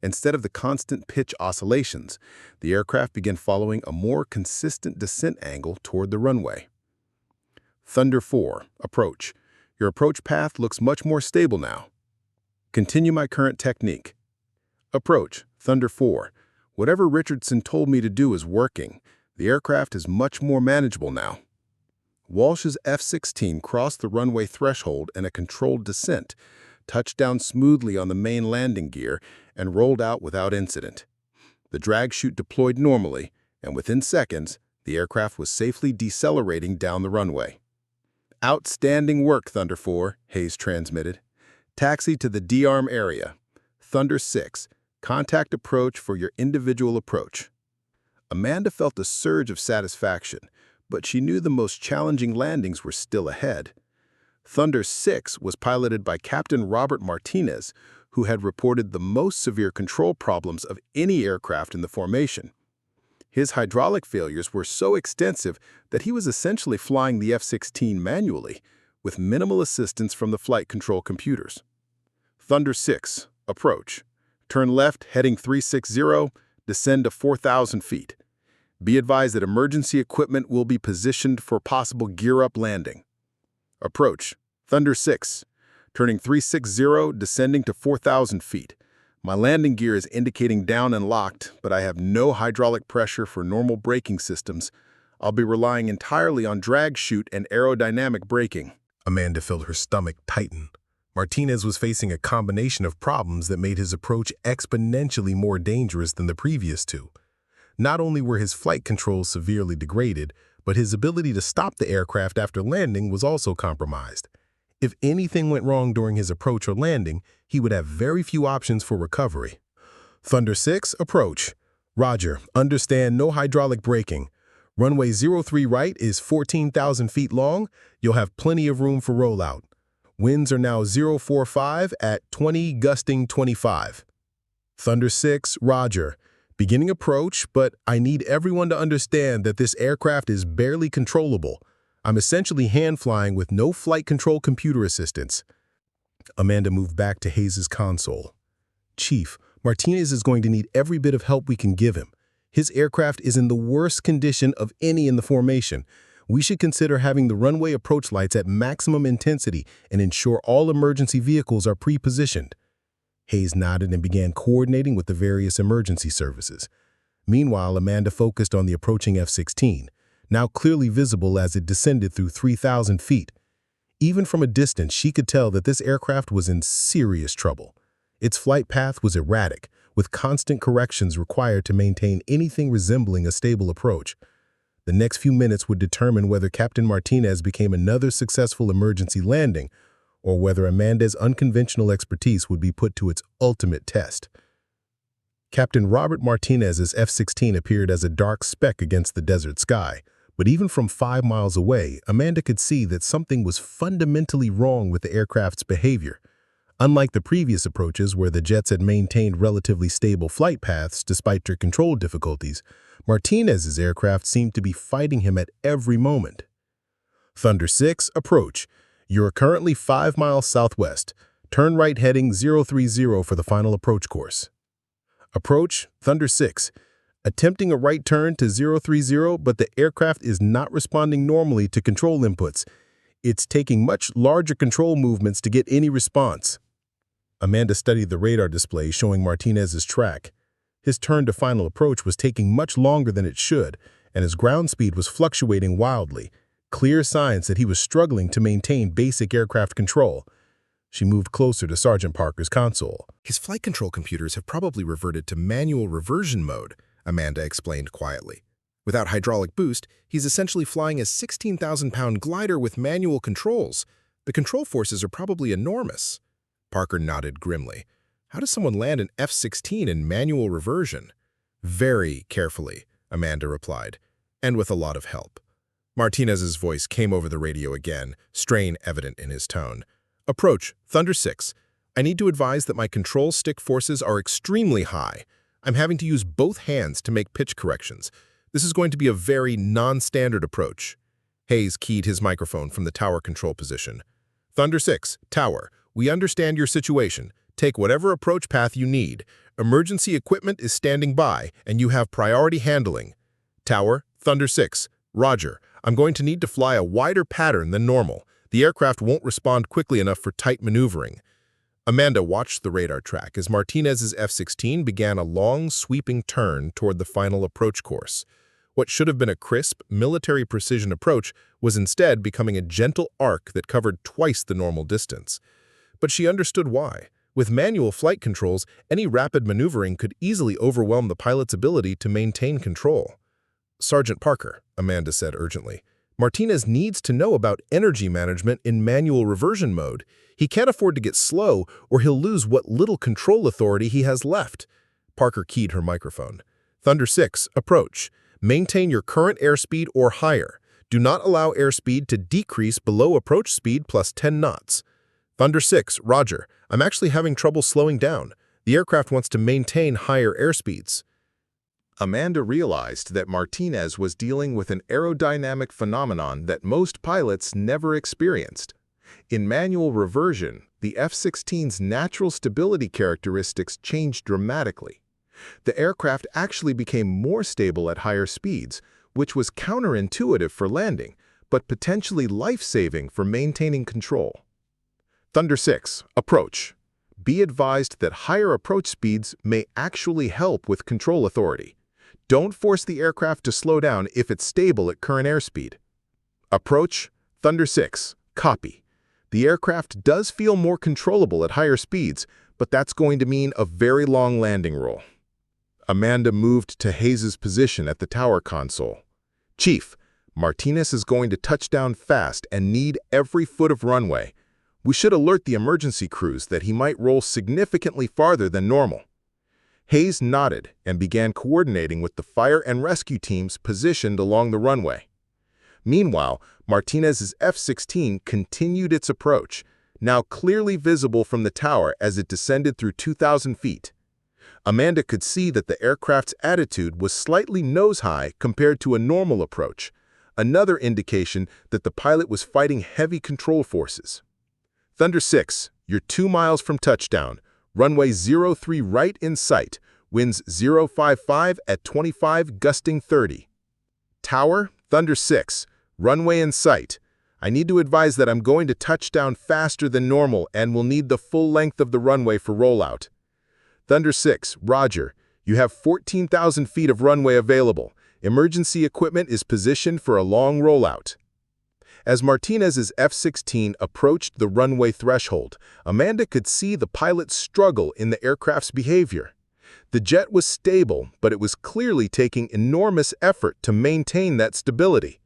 Instead of the constant pitch oscillations, the aircraft began following a more consistent descent angle toward the runway. Thunder 4, approach. Your approach path looks much more stable now. Continue my current technique. Approach, Thunder 4. Whatever Richardson told me to do is working. The aircraft is much more manageable now. Walsh's F-16 crossed the runway threshold in a controlled descent, touched down smoothly on the main landing gear, and rolled out without incident. The drag chute deployed normally, and within seconds, the aircraft was safely decelerating down the runway. Outstanding work, Thunder 4, Hayes transmitted. Taxi to the D-arm area. Thunder 6, contact approach for your individual approach. Amanda felt a surge of satisfaction, but she knew the most challenging landings were still ahead. Thunder 6 was piloted by Captain Robert Martinez, who had reported the most severe control problems of any aircraft in the formation. His hydraulic failures were so extensive that he was essentially flying the F-16 manually, with minimal assistance from the flight control computers. Thunder 6, approach. Turn left, heading 360, descend to 4,000 feet. Be advised that emergency equipment will be positioned for possible gear-up landing. Approach, Thunder 6, turning 360, descending to 4,000 feet. My landing gear is indicating down and locked, but I have no hydraulic pressure for normal braking systems. I'll be relying entirely on drag chute and aerodynamic braking. Amanda felt her stomach tighten. Martinez was facing a combination of problems that made his approach exponentially more dangerous than the previous two. Not only were his flight controls severely degraded, but his ability to stop the aircraft after landing was also compromised. If anything went wrong during his approach or landing, he would have very few options for recovery. Thunder 6, approach. Roger, understand no hydraulic braking. Runway 03 right is 14,000 feet long. You'll have plenty of room for rollout. Winds are now 045 at 20, gusting 25. Thunder 6, roger. Beginning approach, but I need everyone to understand that this aircraft is barely controllable. I'm essentially hand-flying with no flight control computer assistance. Amanda moved back to Hayes' console. Chief, Martinez is going to need every bit of help we can give him. His aircraft is in the worst condition of any in the formation. We should consider having the runway approach lights at maximum intensity and ensure all emergency vehicles are pre-positioned. Hayes nodded and began coordinating with the various emergency services. Meanwhile, Amanda focused on the approaching F-16, now clearly visible as it descended through 3,000 feet. Even from a distance, she could tell that this aircraft was in serious trouble. Its flight path was erratic, with constant corrections required to maintain anything resembling a stable approach. The next few minutes would determine whether Captain Martinez became another successful emergency landing or whether Amanda's unconventional expertise would be put to its ultimate test. Captain Robert Martinez's F-16 appeared as a dark speck against the desert sky, but even from 5 miles away, Amanda could see that something was fundamentally wrong with the aircraft's behavior. Unlike the previous approaches where the jets had maintained relatively stable flight paths despite their control difficulties, Martinez's aircraft seemed to be fighting him at every moment. Thunder 6, approach. You are currently 5 miles southwest. Turn right heading 030 for the final approach course. Approach, Thunder 6. Attempting a right turn to 030, but the aircraft is not responding normally to control inputs. It's taking much larger control movements to get any response. Amanda studied the radar display showing Martinez's track. His turn to final approach was taking much longer than it should, and his ground speed was fluctuating wildly, clear signs that he was struggling to maintain basic aircraft control. She moved closer to Sergeant Parker's console. His flight control computers have probably reverted to manual reversion mode, Amanda explained quietly. Without hydraulic boost, he's essentially flying a 16,000-pound glider with manual controls. The control forces are probably enormous. Parker nodded grimly. How does someone land an F-16 in manual reversion? Very carefully, Amanda replied, and with a lot of help. Martinez's voice came over the radio again, strain evident in his tone. Approach, Thunder 6. I need to advise that my control stick forces are extremely high. I'm having to use both hands to make pitch corrections. This is going to be a very non-standard approach. Hayes keyed his microphone from the tower control position. Thunder 6, Tower, we understand your situation. Take whatever approach path you need. Emergency equipment is standing by, and you have priority handling. Tower, Thunder 6, Roger. I'm going to need to fly a wider pattern than normal. The aircraft won't respond quickly enough for tight maneuvering. Amanda watched the radar track as Martinez's F-16 began a long, sweeping turn toward the final approach course. What should have been a crisp, military precision approach was instead becoming a gentle arc that covered twice the normal distance. But she understood why. With manual flight controls, any rapid maneuvering could easily overwhelm the pilot's ability to maintain control. Sergeant Parker, Amanda said urgently, Martinez needs to know about energy management in manual reversion mode. He can't afford to get slow or he'll lose what little control authority he has left. Parker keyed her microphone. Thunder 6, approach. Maintain your current airspeed or higher. Do not allow airspeed to decrease below approach speed plus 10 knots. Thunder 6, Roger. I'm actually having trouble slowing down. The aircraft wants to maintain higher airspeeds. Amanda realized that Martinez was dealing with an aerodynamic phenomenon that most pilots never experienced. In manual reversion, the F-16's natural stability characteristics changed dramatically. The aircraft actually became more stable at higher speeds, which was counterintuitive for landing, but potentially life-saving for maintaining control. Thunder 6, approach. Be advised that higher approach speeds may actually help with control authority. Don't force the aircraft to slow down if it's stable at current airspeed. Approach, Thunder 6, copy. The aircraft does feel more controllable at higher speeds, but that's going to mean a very long landing roll. Amanda moved to Hayes' position at the tower console. Chief, Martinez is going to touch down fast and need every foot of runway. We should alert the emergency crews that he might roll significantly farther than normal. Hayes nodded and began coordinating with the fire and rescue teams positioned along the runway. Meanwhile, Martinez's F-16 continued its approach, now clearly visible from the tower as it descended through 2,000 feet. Amanda could see that the aircraft's attitude was slightly nose-high compared to a normal approach, another indication that the pilot was fighting heavy control forces. Thunder 6, you're 2 miles from touchdown. Runway 03 right in sight, winds 055 at 25 gusting 30. Tower, Thunder 6, runway in sight. I need to advise that I'm going to touch down faster than normal and will need the full length of the runway for rollout. Thunder 6, Roger. You have 14,000 feet of runway available. Emergency equipment is positioned for a long rollout. As Martinez's F-16 approached the runway threshold, Amanda could see the pilot struggle in the aircraft's behavior. The jet was stable, but it was clearly taking enormous effort to maintain that stability.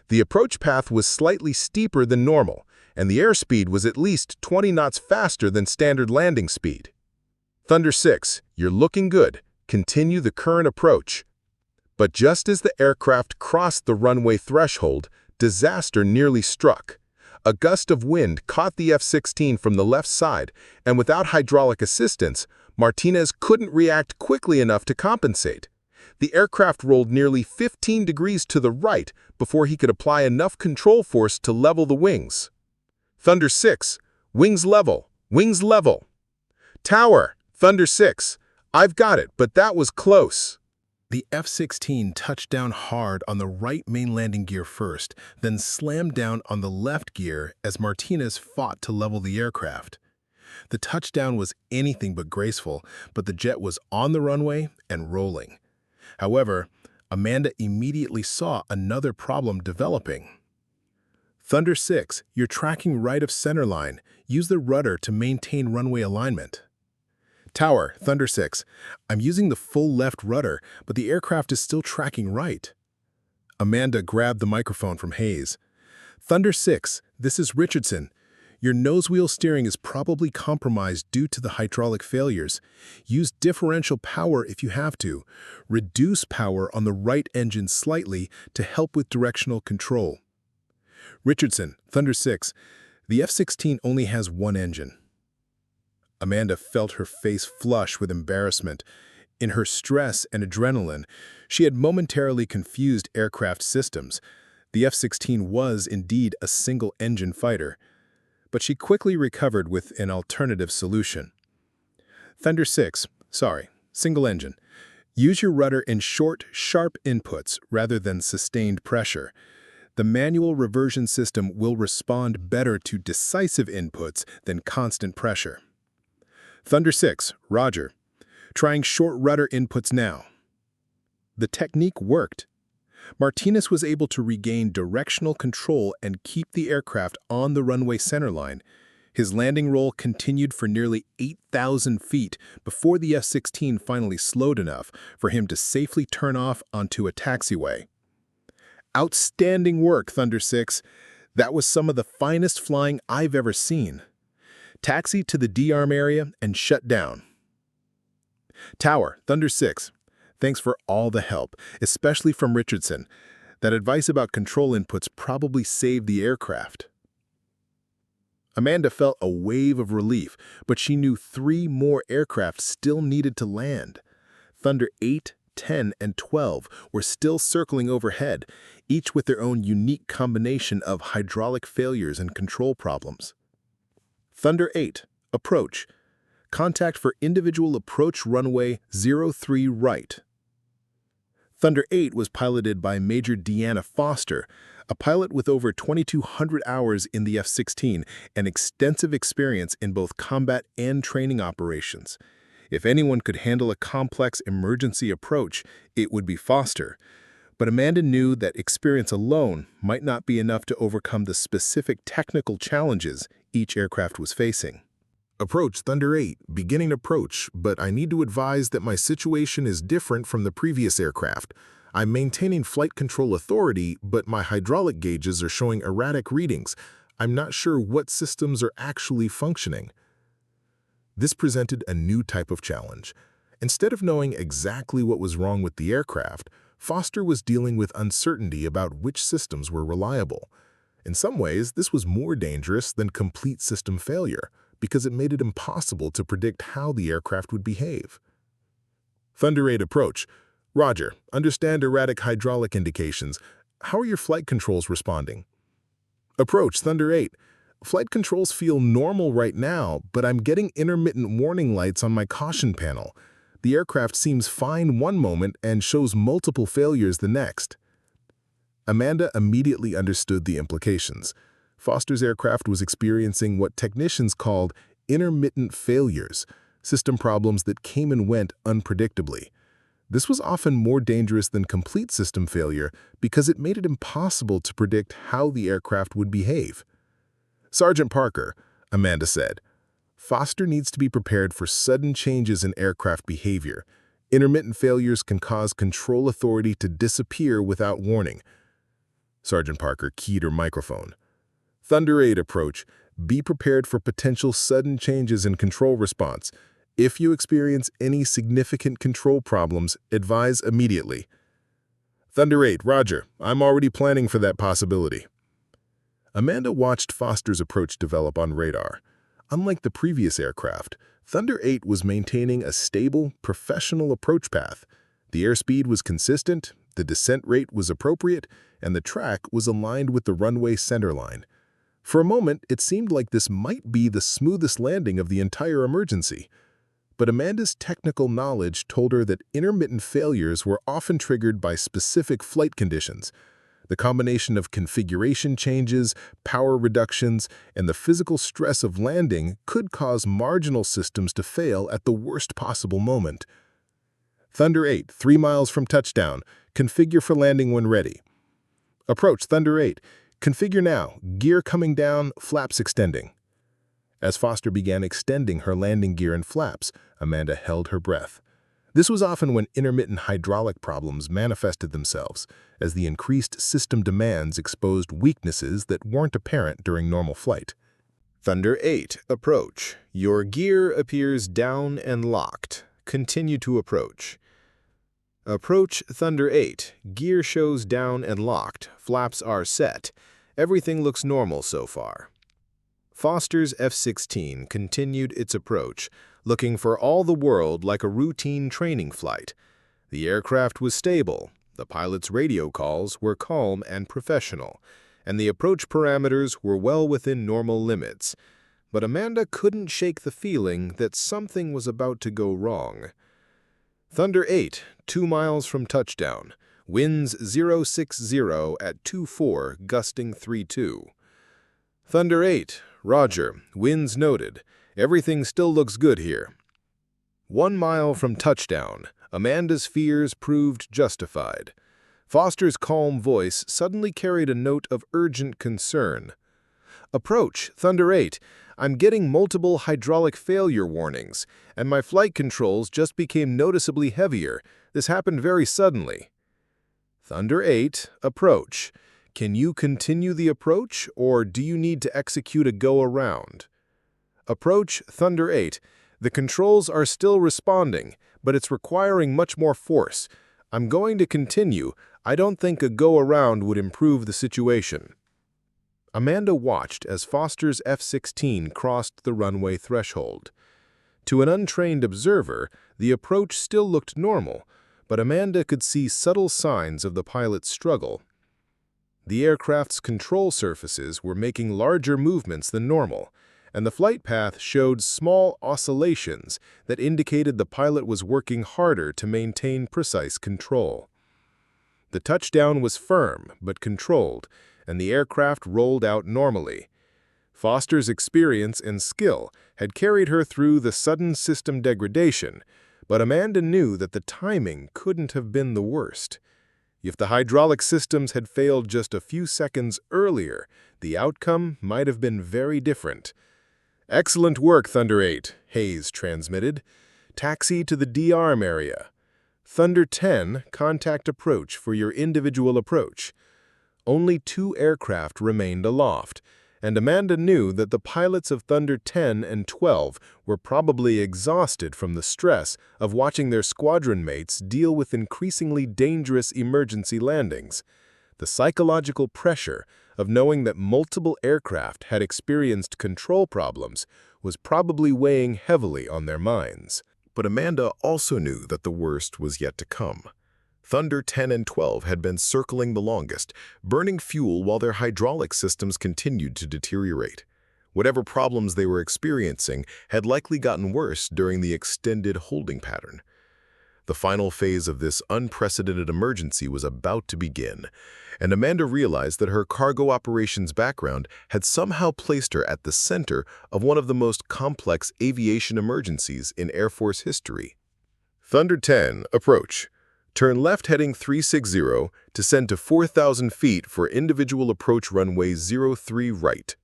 The approach path was slightly steeper than normal, and the airspeed was at least 20 knots faster than standard landing speed. Thunder 6, you're looking good. Continue the current approach. But just as the aircraft crossed the runway threshold, disaster nearly struck. A gust of wind caught the F-16 from the left side, and without hydraulic assistance, Martinez couldn't react quickly enough to compensate. The aircraft rolled nearly 15 degrees to the right before he could apply enough control force to level the wings. Thunder 6, wings level, wings level. Tower, Thunder 6, I've got it, but that was close. The F-16 touched down hard on the right main landing gear first, then slammed down on the left gear as Martinez fought to level the aircraft. The touchdown was anything but graceful, but the jet was on the runway and rolling. However, Amanda immediately saw another problem developing. Thunder 6, you're tracking right of center line. Use the rudder to maintain runway alignment. Tower, Thunder 6, I'm using the full left rudder, but the aircraft is still tracking right. Amanda grabbed the microphone from Hayes. Thunder 6, this is Richardson. Your nose wheel steering is probably compromised due to the hydraulic failures. Use differential power if you have to. Reduce power on the right engine slightly to help with directional control. Richardson, Thunder 6, the F-16 only has one engine. Amanda felt her face flush with embarrassment. In her stress and adrenaline, she had momentarily confused aircraft systems. The F-16 was indeed a single-engine fighter, but she quickly recovered with an alternative solution. Thunder 6, sorry, single engine. Use your rudder in short, sharp inputs rather than sustained pressure. The manual reversion system will respond better to decisive inputs than constant pressure. Thunder 6, roger. Trying short rudder inputs now. The technique worked. Martinez was able to regain directional control and keep the aircraft on the runway centerline. His landing roll continued for nearly 8,000 feet before the F-16 finally slowed enough for him to safely turn off onto a taxiway. Outstanding work, Thunder 6. That was some of the finest flying I've ever seen. Taxi to the D-arm area and shut down. Tower, Thunder 6. Thanks for all the help, especially from Richardson. That advice about control inputs probably saved the aircraft. Amanda felt a wave of relief, but she knew 3 more aircraft still needed to land. Thunder 8, 10, and 12 were still circling overhead, each with their own unique combination of hydraulic failures and control problems. Thunder 8, approach. Contact for individual approach runway 03 right. Thunder 8 was piloted by Major Deanna Foster, a pilot with over 2,200 hours in the F-16 and extensive experience in both combat and training operations. If anyone could handle a complex emergency approach, it would be Foster. But Amanda knew that experience alone might not be enough to overcome the specific technical challenges each aircraft was facing. Approach, Thunder 8, beginning approach, but I need to advise that my situation is different from the previous aircraft. I'm maintaining flight control authority, but my hydraulic gauges are showing erratic readings. I'm not sure what systems are actually functioning. This presented a new type of challenge. Instead of knowing exactly what was wrong with the aircraft, Foster was dealing with uncertainty about which systems were reliable. In some ways, this was more dangerous than complete system failure, because it made it impossible to predict how the aircraft would behave. Thunder 8 approach. Roger, understand erratic hydraulic indications. How are your flight controls responding? Approach, Thunder 8. Flight controls feel normal right now, but I'm getting intermittent warning lights on my caution panel. The aircraft seems fine one moment and shows multiple failures the next. Amanda immediately understood the implications. Foster's aircraft was experiencing what technicians called intermittent failures, system problems that came and went unpredictably. This was often more dangerous than complete system failure because it made it impossible to predict how the aircraft would behave. Sergeant Parker, Amanda said, Foster needs to be prepared for sudden changes in aircraft behavior. Intermittent failures can cause control authority to disappear without warning. Sergeant Parker keyed her microphone. Thunder 8 approach. Be prepared for potential sudden changes in control response. If you experience any significant control problems, advise immediately. Thunder 8, roger. I'm already planning for that possibility. Amanda watched Foster's approach develop on radar. Unlike the previous aircraft, Thunder 8 was maintaining a stable, professional approach path. The airspeed was consistent, the descent rate was appropriate, and the track was aligned with the runway centerline. For a moment, it seemed like this might be the smoothest landing of the entire emergency. But Amanda's technical knowledge told her that intermittent failures were often triggered by specific flight conditions. The combination of configuration changes, power reductions, and the physical stress of landing could cause marginal systems to fail at the worst possible moment. Thunder 8, 3 miles from touchdown. Configure for landing when ready. Approach Thunder 8. Configure now. Gear coming down, flaps extending. As Foster began extending her landing gear and flaps, Amanda held her breath. This was often when intermittent hydraulic problems manifested themselves, as the increased system demands exposed weaknesses that weren't apparent during normal flight. Thunder 8, approach. Your gear appears down and locked. Continue to approach. Approach Thunder 8. Gear shows down and locked. Flaps are set. Everything looks normal so far. Foster's F-16 continued its approach, looking for all the world like a routine training flight. The aircraft was stable, the pilot's radio calls were calm and professional, and the approach parameters were well within normal limits. But Amanda couldn't shake the feeling that something was about to go wrong. Thunder 8, 2 miles from touchdown. Winds 060 at 24, gusting 32. Thunder 8, Roger. Winds noted. Everything still looks good here. 1 mile from touchdown. Amanda's fears proved justified. Foster's calm voice suddenly carried a note of urgent concern. Approach, Thunder 8. I'm getting multiple hydraulic failure warnings, and my flight controls just became noticeably heavier. This happened very suddenly. Thunder 8, approach. Can you continue the approach, or do you need to execute a go-around? Approach, Thunder 8. The controls are still responding, but it's requiring much more force. I'm going to continue. I don't think a go-around would improve the situation. Amanda watched as Foster's F-16 crossed the runway threshold. To an untrained observer, the approach still looked normal, but Amanda could see subtle signs of the pilot's struggle. The aircraft's control surfaces were making larger movements than normal, and the flight path showed small oscillations that indicated the pilot was working harder to maintain precise control. The touchdown was firm but controlled, and the aircraft rolled out normally. Foster's experience and skill had carried her through the sudden system degradation, but Amanda knew that the timing couldn't have been the worst. If the hydraulic systems had failed just a few seconds earlier, the outcome might have been very different. Excellent work, Thunder 8, Hayes transmitted. Taxi to the D-arm area. Thunder 10, contact approach for your individual approach. Only 2 aircraft remained aloft, and Amanda knew that the pilots of Thunder 10 and 12 were probably exhausted from the stress of watching their squadron mates deal with increasingly dangerous emergency landings. The psychological pressure of knowing that multiple aircraft had experienced control problems was probably weighing heavily on their minds. But Amanda also knew that the worst was yet to come. Thunder 10 and 12 had been circling the longest, burning fuel while their hydraulic systems continued to deteriorate. Whatever problems they were experiencing had likely gotten worse during the extended holding pattern. The final phase of this unprecedented emergency was about to begin, and Amanda realized that her cargo operations background had somehow placed her at the center of one of the most complex aviation emergencies in Air Force history. Thunder 10, approach. Turn left heading 360, descend to 4,000 feet for individual approach runway 03 right.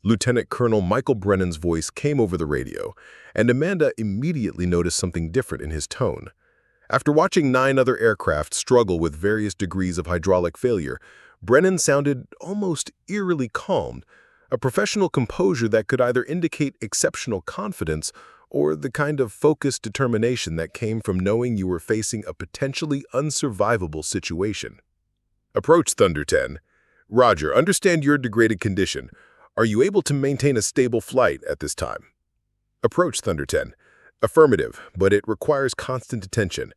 Lieutenant Colonel Michael Brennan's voice came over the radio, and Amanda immediately noticed something different in his tone. After watching 9 other aircraft struggle with various degrees of hydraulic failure, Brennan sounded almost eerily calm, a professional composure that could either indicate exceptional confidence or the kind of focused determination that came from knowing you were facing a potentially unsurvivable situation. Approach, Thunder 10. Roger, understand your degraded condition. Are you able to maintain a stable flight at this time? Approach, Thunder 10. Affirmative, but it requires constant attention.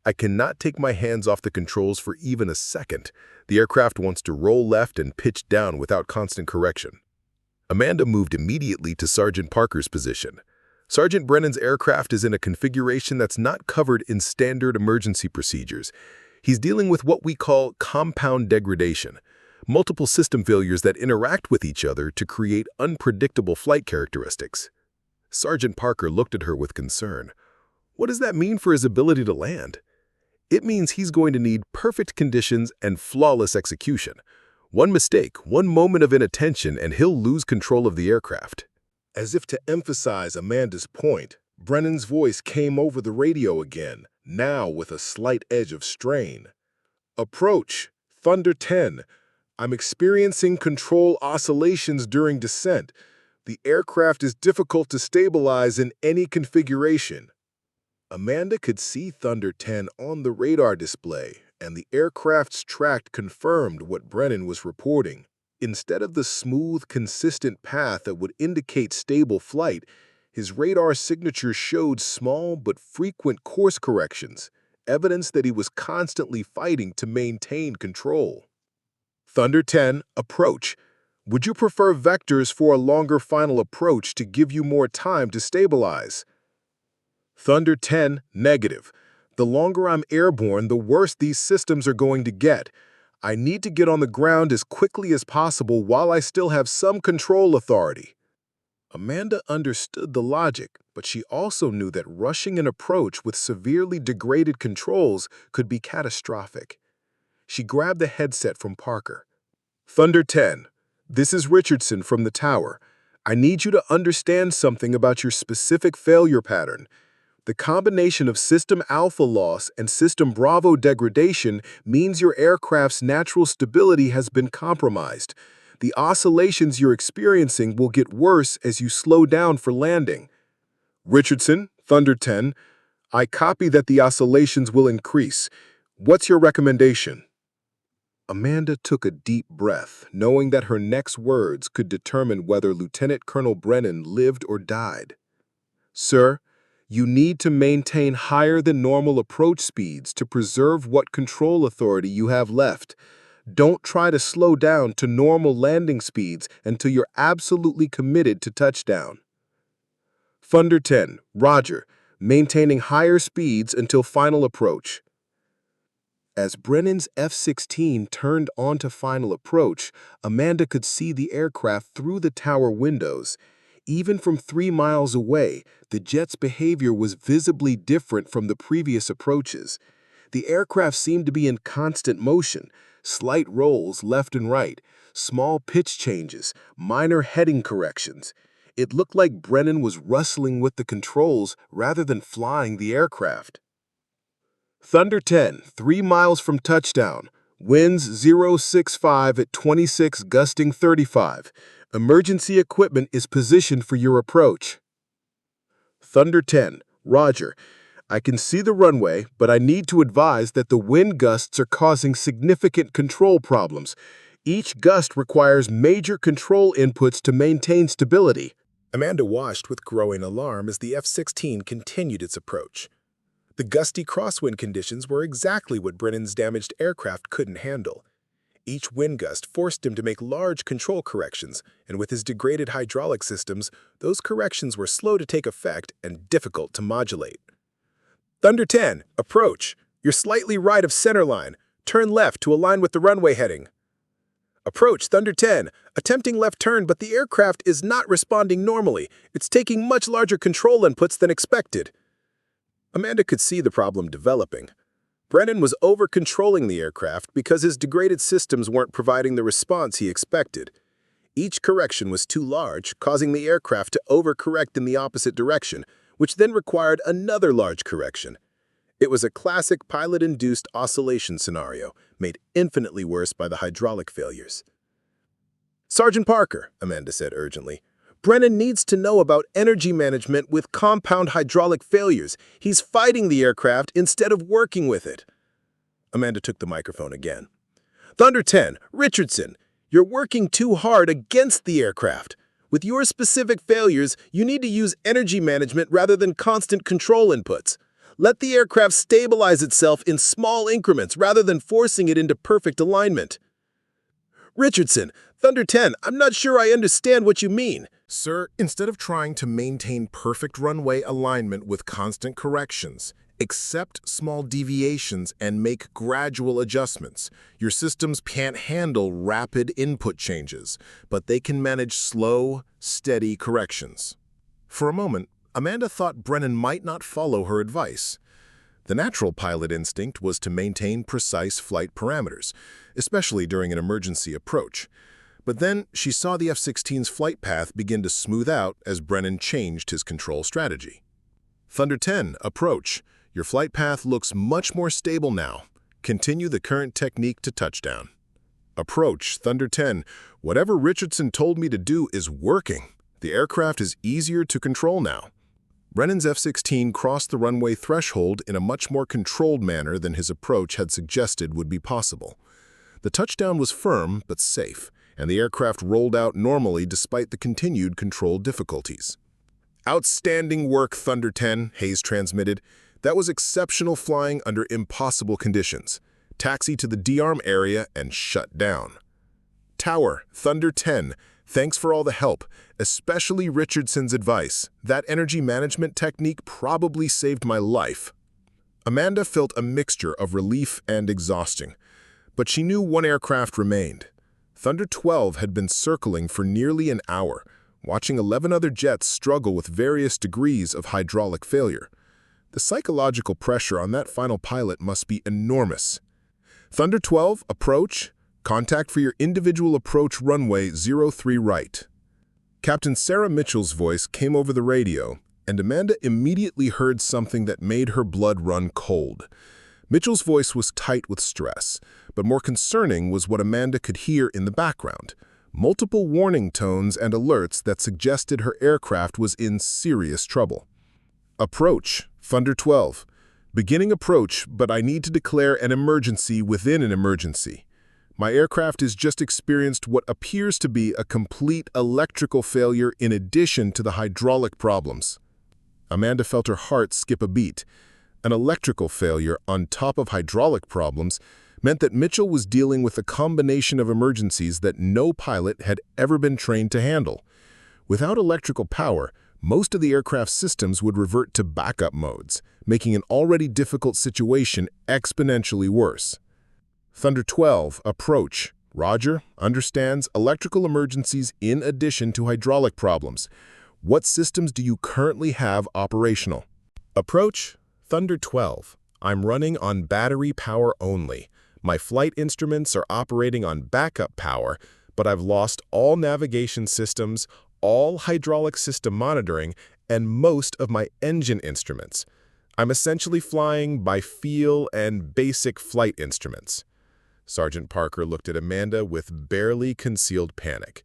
I cannot take my hands off the controls for even a second. The aircraft wants to roll left and pitch down without constant correction. Amanda moved immediately to Sergeant Parker's position. Sergeant Brennan's aircraft is in a configuration that's not covered in standard emergency procedures. He's dealing with what we call compound degradation, multiple system failures that interact with each other to create unpredictable flight characteristics. Sergeant Parker looked at her with concern. What does that mean for his ability to land? It means he's going to need perfect conditions and flawless execution. One mistake, one moment of inattention, and he'll lose control of the aircraft. As if to emphasize Amanda's point, Brennan's voice came over the radio again, now with a slight edge of strain. Approach, Thunder 10. I'm experiencing control oscillations during descent. The aircraft is difficult to stabilize in any configuration. Amanda could see Thunder 10 on the radar display, and the aircraft's track confirmed what Brennan was reporting. Instead of the smooth, consistent path that would indicate stable flight, his radar signature showed small but frequent course corrections, evidence that he was constantly fighting to maintain control. Thunder 10, approach. Would you prefer vectors for a longer final approach to give you more time to stabilize? Thunder 10, negative. The longer I'm airborne, the worse these systems are going to get. I need to get on the ground as quickly as possible while I still have some control authority. Amanda understood the logic, but she also knew that rushing an approach with severely degraded controls could be catastrophic. She grabbed the headset from Parker. Thunder 10, this is Richardson from the tower. I need you to understand something about your specific failure pattern. The combination of System Alpha loss and System Bravo degradation means your aircraft's natural stability has been compromised. The oscillations you're experiencing will get worse as you slow down for landing. Richardson, Thunder 10, I copy that the oscillations will increase. What's your recommendation? Amanda took a deep breath, knowing that her next words could determine whether Lieutenant Colonel Brennan lived or died. Sir, you need to maintain higher than normal approach speeds to preserve what control authority you have left. Don't try to slow down to normal landing speeds until you're absolutely committed to touchdown. Thunder 10, Roger, maintaining higher speeds until final approach. As Brennan's F-16 turned onto final approach, Amanda could see the aircraft through the tower windows. Even from 3 miles away, the jet's behavior was visibly different from the previous approaches. The aircraft seemed to be in constant motion, slight rolls left and right, small pitch changes, minor heading corrections. It looked like Brennan was wrestling with the controls rather than flying the aircraft. Thunder 10, 3 miles from touchdown. Winds 065 at 26, gusting 35. Emergency equipment is positioned for your approach. Thunder 10, Roger. I can see the runway, but I need to advise that the wind gusts are causing significant control problems. Each gust requires major control inputs to maintain stability. Amanda watched with growing alarm as the F-16 continued its approach. The gusty crosswind conditions were exactly what Brennan's damaged aircraft couldn't handle. Each wind gust forced him to make large control corrections, and with his degraded hydraulic systems, those corrections were slow to take effect and difficult to modulate. Thunder 10, approach. You're slightly right of centerline. Turn left to align with the runway heading. Approach, Thunder 10. Attempting left turn, but the aircraft is not responding normally. It's taking much larger control inputs than expected. Amanda could see the problem developing. Brennan was over-controlling the aircraft because his degraded systems weren't providing the response he expected. Each correction was too large, causing the aircraft to overcorrect in the opposite direction, which then required another large correction. It was a classic pilot-induced oscillation scenario, made infinitely worse by the hydraulic failures. Sergeant Parker, Amanda said urgently, Brennan needs to know about energy management with compound hydraulic failures. He's fighting the aircraft instead of working with it. Amanda took the microphone again. Thunder 10, Richardson, you're working too hard against the aircraft. With your specific failures, you need to use energy management rather than constant control inputs. Let the aircraft stabilize itself in small increments rather than forcing it into perfect alignment. Richardson, Thunder 10, I'm not sure I understand what you mean. Sir, instead of trying to maintain perfect runway alignment with constant corrections, accept small deviations and make gradual adjustments. Your systems can't handle rapid input changes, but they can manage slow, steady corrections. For a moment, Amanda thought Brennan might not follow her advice. The natural pilot instinct was to maintain precise flight parameters, especially during an emergency approach. But then she saw the F-16's flight path begin to smooth out as Brennan changed his control strategy. Thunder 10, approach. Your flight path looks much more stable now. Continue the current technique to touchdown. Approach, Thunder 10. Whatever Richardson told me to do is working. The aircraft is easier to control now. Brennan's F-16 crossed the runway threshold in a much more controlled manner than his approach had suggested would be possible. The touchdown was firm but safe, and the aircraft rolled out normally despite the continued control difficulties. Outstanding work, Thunder 10, Hayes transmitted. That was exceptional flying under impossible conditions. Taxi to the D-arm area and shut down. Tower, Thunder 10, thanks for all the help, especially Richardson's advice. That energy management technique probably saved my life. Amanda felt a mixture of relief and exhausting, but she knew one aircraft remained. Thunder 12 had been circling for nearly an hour, watching 11 other jets struggle with various degrees of hydraulic failure. The psychological pressure on that final pilot must be enormous. Thunder 12, approach. Contact for your individual approach runway 03 right. Captain Sarah Mitchell's voice came over the radio, and Amanda immediately heard something that made her blood run cold. Mitchell's voice was tight with stress, but more concerning was what Amanda could hear in the background. Multiple warning tones and alerts that suggested her aircraft was in serious trouble. Approach, Thunder 12. Beginning approach, but I need to declare an emergency within an emergency. My aircraft has just experienced what appears to be a complete electrical failure in addition to the hydraulic problems. Amanda felt her heart skip a beat. An electrical failure on top of hydraulic problems meant that Mitchell was dealing with a combination of emergencies that no pilot had ever been trained to handle. Without electrical power, most of the aircraft's systems would revert to backup modes, making an already difficult situation exponentially worse. Thunder 12, approach. Roger, understands electrical emergencies in addition to hydraulic problems. What systems do you currently have operational? Approach, Thunder 12. I'm running on battery power only. My flight instruments are operating on backup power, but I've lost all navigation systems, all hydraulic system monitoring, and most of my engine instruments. I'm essentially flying by feel and basic flight instruments. Sergeant Parker looked at Amanda with barely concealed panic.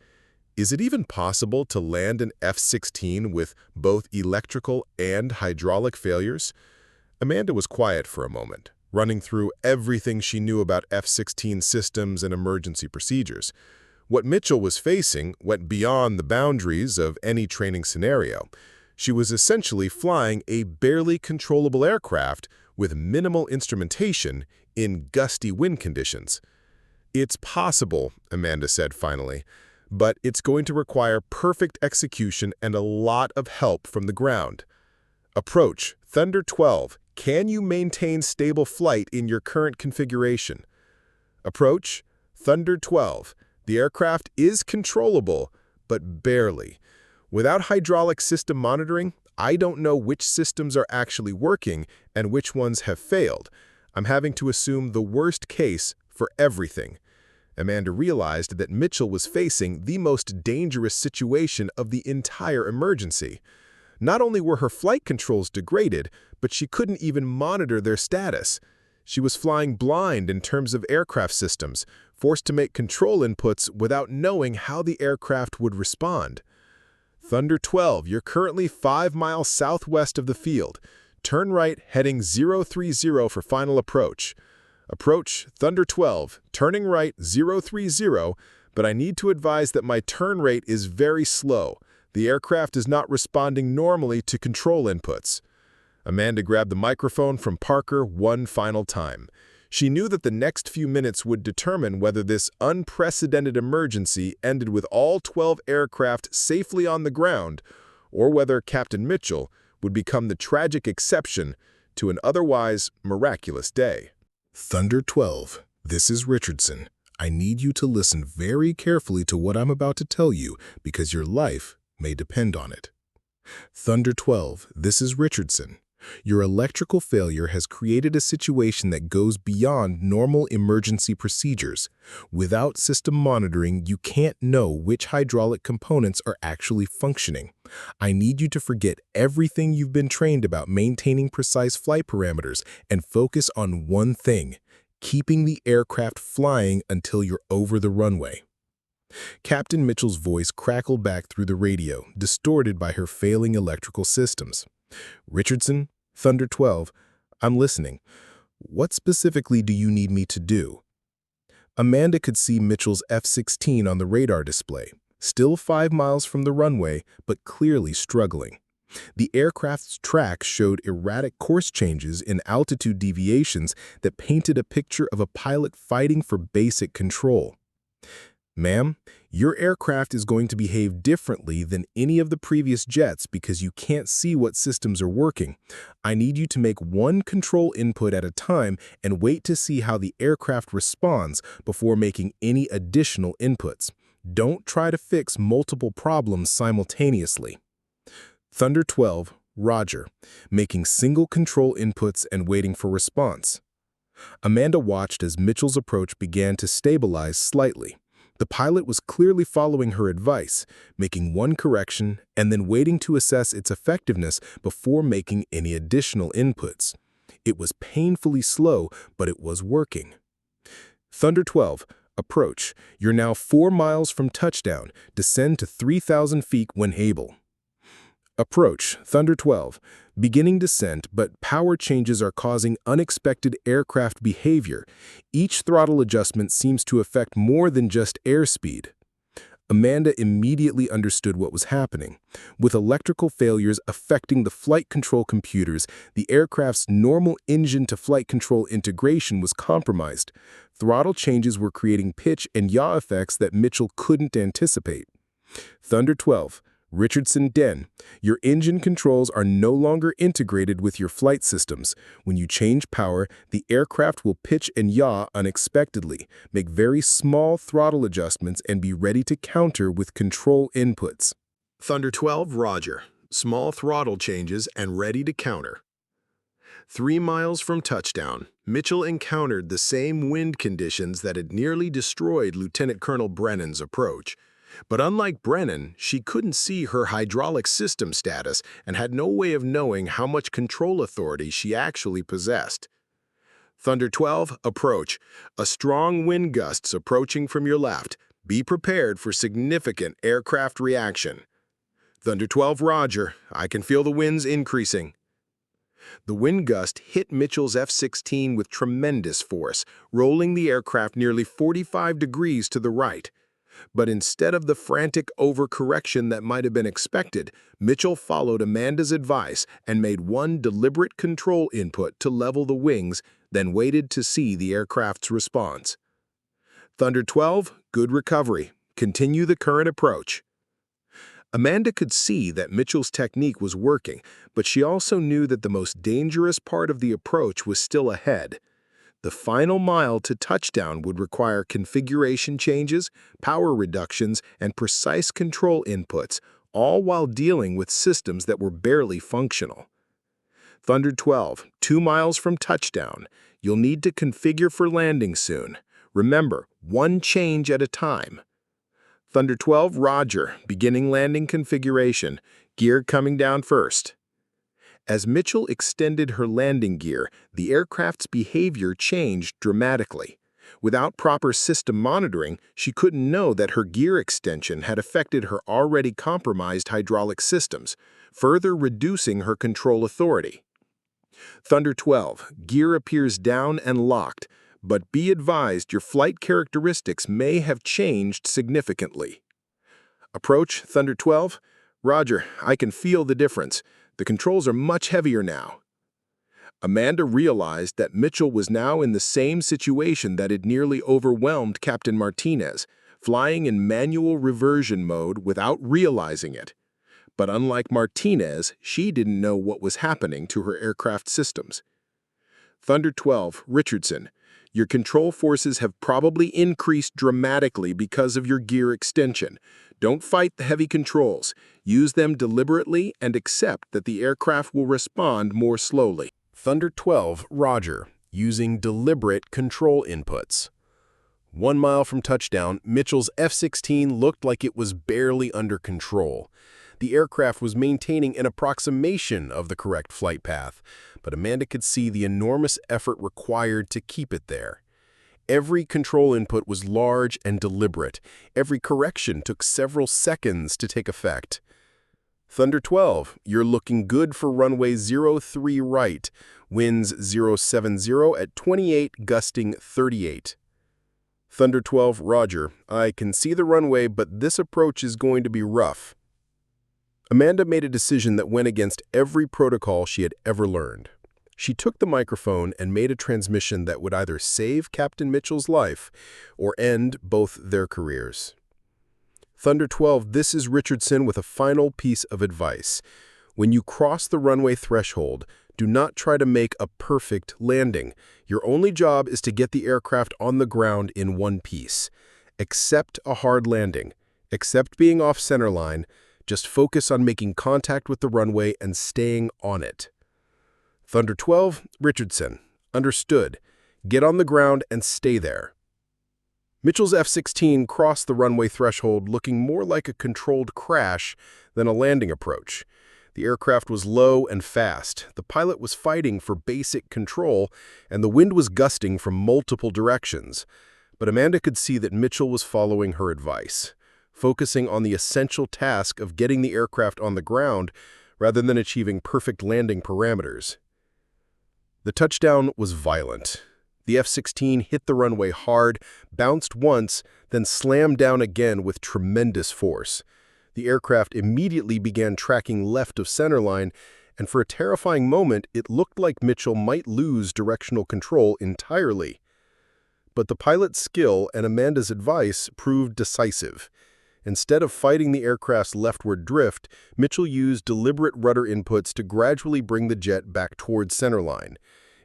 Is it even possible to land an F-16 with both electrical and hydraulic failures? Amanda was quiet for a moment, running through everything she knew about F-16 systems and emergency procedures. What Mitchell was facing went beyond the boundaries of any training scenario. She was essentially flying a barely controllable aircraft with minimal instrumentation in gusty wind conditions. It's possible, Amanda said finally, but it's going to require perfect execution and a lot of help from the ground. Approach, Thunder 12. Can you maintain stable flight in your current configuration? Approach, Thunder 12. The aircraft is controllable, but barely. Without hydraulic system monitoring, I don't know which systems are actually working and which ones have failed. I'm having to assume the worst case for everything. Amanda realized that Mitchell was facing the most dangerous situation of the entire emergency. Not only were her flight controls degraded, but she couldn't even monitor their status. She was flying blind in terms of aircraft systems, forced to make control inputs without knowing how the aircraft would respond. Thunder 12, you're currently 5 miles southwest of the field. Turn right, heading 030 for final approach. Approach, Thunder 12, turning right 030, but I need to advise that my turn rate is very slow. The aircraft is not responding normally to control inputs. Amanda grabbed the microphone from Parker one final time. She knew that the next few minutes would determine whether this unprecedented emergency ended with all 12 aircraft safely on the ground, or whether Captain Mitchell would become the tragic exception to an otherwise miraculous day. Thunder 12, this is Richardson. I need you to listen very carefully to what I'm about to tell you because your life may depend on it. Thunder 12, this is Richardson. Your electrical failure has created a situation that goes beyond normal emergency procedures. Without system monitoring, you can't know which hydraulic components are actually functioning. I need you to forget everything you've been trained about maintaining precise flight parameters and focus on one thing: keeping the aircraft flying until you're over the runway. Captain Mitchell's voice crackled back through the radio, distorted by her failing electrical systems. Richardson, Thunder 12, I'm listening. What specifically do you need me to do? Amanda could see Mitchell's F-16 on the radar display, still 5 miles from the runway, but clearly struggling. The aircraft's track showed erratic course changes and altitude deviations that painted a picture of a pilot fighting for basic control. Ma'am, your aircraft is going to behave differently than any of the previous jets because you can't see what systems are working. I need you to make one control input at a time and wait to see how the aircraft responds before making any additional inputs. Don't try to fix multiple problems simultaneously. Thunder 12, Roger, making single control inputs and waiting for response. Amanda watched as Mitchell's approach began to stabilize slightly. The pilot was clearly following her advice, making one correction and then waiting to assess its effectiveness before making any additional inputs. It was painfully slow, but it was working. Thunder 12, approach. You're now 4 miles from touchdown. Descend to 3,000 feet when able. Approach, Thunder 12. Beginning descent, but power changes are causing unexpected aircraft behavior. Each throttle adjustment seems to affect more than just airspeed. Amanda immediately understood what was happening. With electrical failures affecting the flight control computers, the aircraft's normal engine-to-flight control integration was compromised. Throttle changes were creating pitch and yaw effects that Mitchell couldn't anticipate. Thunder 12. Richardson Den, your engine controls are no longer integrated with your flight systems. When you change power, the aircraft will pitch and yaw unexpectedly. Make very small throttle adjustments and be ready to counter with control inputs. Thunder 12, Roger. Small throttle changes and ready to counter. 3 miles from touchdown, Mitchell encountered the same wind conditions that had nearly destroyed Lieutenant Colonel Brennan's approach. But unlike Brennan, she couldn't see her hydraulic system status and had no way of knowing how much control authority she actually possessed. Thunder 12, approach. A strong wind gusts approaching from your left. Be prepared for significant aircraft reaction. Thunder 12, Roger. I can feel the winds increasing. The wind gust hit Mitchell's F-16 with tremendous force, rolling the aircraft nearly 45 degrees to the right. But instead of the frantic overcorrection that might have been expected, Mitchell followed Amanda's advice and made one deliberate control input to level the wings, then waited to see the aircraft's response. Thunder 12, good recovery. Continue the current approach. Amanda could see that Mitchell's technique was working, but she also knew that the most dangerous part of the approach was still ahead. The final mile to touchdown would require configuration changes, power reductions, and precise control inputs, all while dealing with systems that were barely functional. Thunder 12, 2 miles from touchdown. You'll need to configure for landing soon. Remember, one change at a time. Thunder 12, Roger. Beginning landing configuration. Gear coming down first. As Mitchell extended her landing gear, the aircraft's behavior changed dramatically. Without proper system monitoring, she couldn't know that her gear extension had affected her already compromised hydraulic systems, further reducing her control authority. Thunder 12, gear appears down and locked, but be advised your flight characteristics may have changed significantly. Approach, Thunder 12. Roger, I can feel the difference. The controls are much heavier now. Amanda realized that Mitchell was now in the same situation that had nearly overwhelmed Captain Martinez, flying in manual reversion mode without realizing it. But unlike Martinez, she didn't know what was happening to her aircraft systems. Thunder 12, Richardson, your control forces have probably increased dramatically because of your gear extension. Don't fight the heavy controls. Use them deliberately and accept that the aircraft will respond more slowly. Thunder 12, Roger, using deliberate control inputs. 1 mile from touchdown, Mitchell's F-16 looked like it was barely under control. The aircraft was maintaining an approximation of the correct flight path, but Amanda could see the enormous effort required to keep it there. Every control input was large and deliberate. Every correction took several seconds to take effect. Thunder 12, you're looking good for runway 03 right, winds 070 at 28, gusting 38. Thunder 12, Roger, I can see the runway, but this approach is going to be rough. Amanda made a decision that went against every protocol she had ever learned. She took the microphone and made a transmission that would either save Captain Mitchell's life or end both their careers. Thunder 12, this is Richardson with a final piece of advice. When you cross the runway threshold, do not try to make a perfect landing. Your only job is to get the aircraft on the ground in one piece. Accept a hard landing. Accept being off centerline. Just focus on making contact with the runway and staying on it. Thunder 12, Richardson. Understood. Get on the ground and stay there. Mitchell's F-16 crossed the runway threshold looking more like a controlled crash than a landing approach. The aircraft was low and fast. The pilot was fighting for basic control, and the wind was gusting from multiple directions. But Amanda could see that Mitchell was following her advice, focusing on the essential task of getting the aircraft on the ground rather than achieving perfect landing parameters. The touchdown was violent. The F-16 hit the runway hard, bounced once, then slammed down again with tremendous force. The aircraft immediately began tracking left of centerline, and for a terrifying moment, it looked like Mitchell might lose directional control entirely. But the pilot's skill and Amanda's advice proved decisive. Instead of fighting the aircraft's leftward drift, Mitchell used deliberate rudder inputs to gradually bring the jet back towards centerline.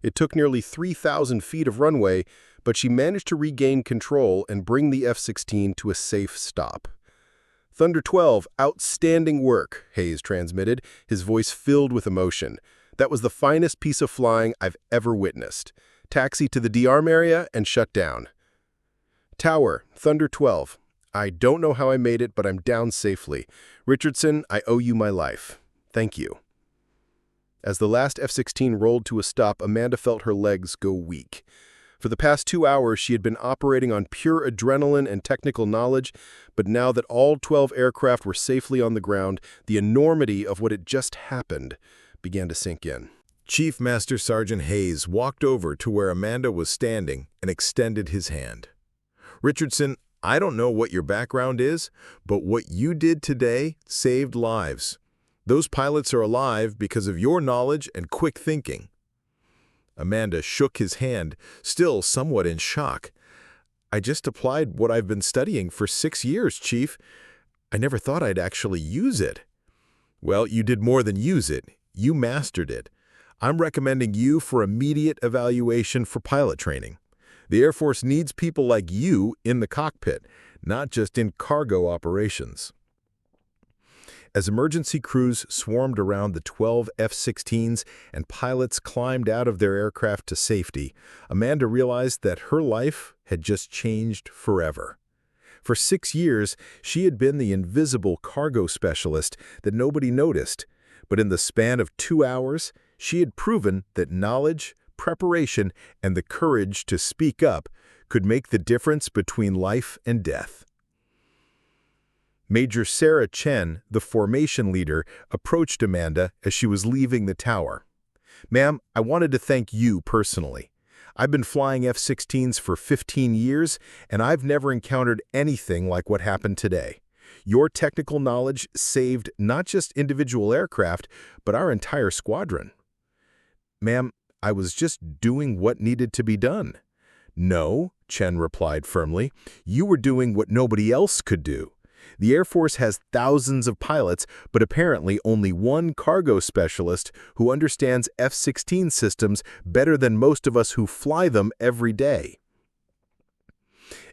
It took nearly 3,000 feet of runway, but she managed to regain control and bring the F-16 to a safe stop. Thunder 12, outstanding work, Hayes transmitted, his voice filled with emotion. That was the finest piece of flying I've ever witnessed. Taxi to the de-arm area and shut down. Tower, Thunder 12. I don't know how I made it, but I'm down safely. Richardson, I owe you my life. Thank you. As the last F-16 rolled to a stop, Amanda felt her legs go weak. For the past 2 hours, she had been operating on pure adrenaline and technical knowledge, but now that all 12 aircraft were safely on the ground, the enormity of what had just happened began to sink in. Chief Master Sergeant Hayes walked over to where Amanda was standing and extended his hand. Richardson, I don't know what your background is, but what you did today saved lives. Those pilots are alive because of your knowledge and quick thinking. Amanda shook his hand, still somewhat in shock. I just applied what I've been studying for 6 years, Chief. I never thought I'd actually use it. Well, you did more than use it. You mastered it. I'm recommending you for immediate evaluation for pilot training. The Air Force needs people like you in the cockpit, not just in cargo operations. As emergency crews swarmed around the 12 F-16s and pilots climbed out of their aircraft to safety, Amanda realized that her life had just changed forever. For 6 years, she had been the invisible cargo specialist that nobody noticed, but in the span of 2 hours, she had proven that knowledge, preparation, and the courage to speak up could make the difference between life and death. Major Sarah Chen, the formation leader, approached Amanda as she was leaving the tower. Ma'am, I wanted to thank you personally. I've been flying F-16s for 15 years, and I've never encountered anything like what happened today. Your technical knowledge saved not just individual aircraft, but our entire squadron. Ma'am, I was just doing what needed to be done." "No," Chen replied firmly, "you were doing what nobody else could do. The Air Force has thousands of pilots, but apparently only one cargo specialist who understands F-16 systems better than most of us who fly them every day."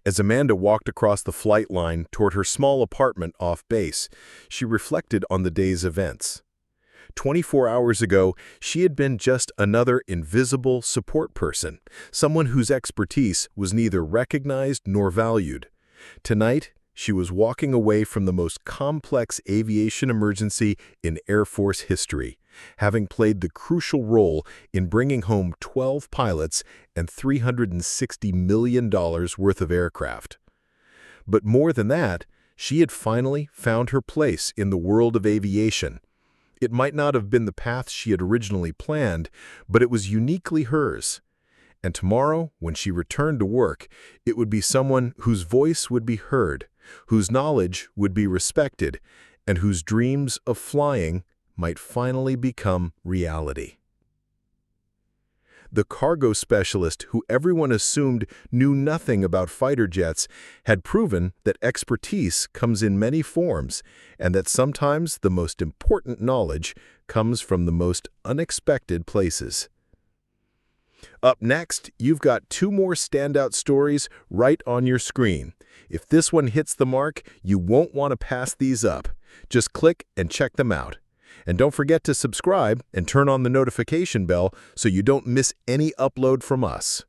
As Amanda walked across the flight line toward her small apartment off base, she reflected on the day's events. 24 hours ago, she had been just another invisible support person, someone whose expertise was neither recognized nor valued. Tonight, she was walking away from the most complex aviation emergency in Air Force history, having played the crucial role in bringing home 12 pilots and $360 million worth of aircraft. But more than that, she had finally found her place in the world of aviation. It might not have been the path she had originally planned, but it was uniquely hers. And tomorrow, when she returned to work, it would be someone whose voice would be heard, whose knowledge would be respected, and whose dreams of flying might finally become reality. The cargo specialist who everyone assumed knew nothing about fighter jets had proven that expertise comes in many forms and that sometimes the most important knowledge comes from the most unexpected places. Up next, you've got 2 more standout stories right on your screen. If this one hits the mark, you won't want to pass these up. Just click and check them out. And don't forget to subscribe and turn on the notification bell so you don't miss any upload from us.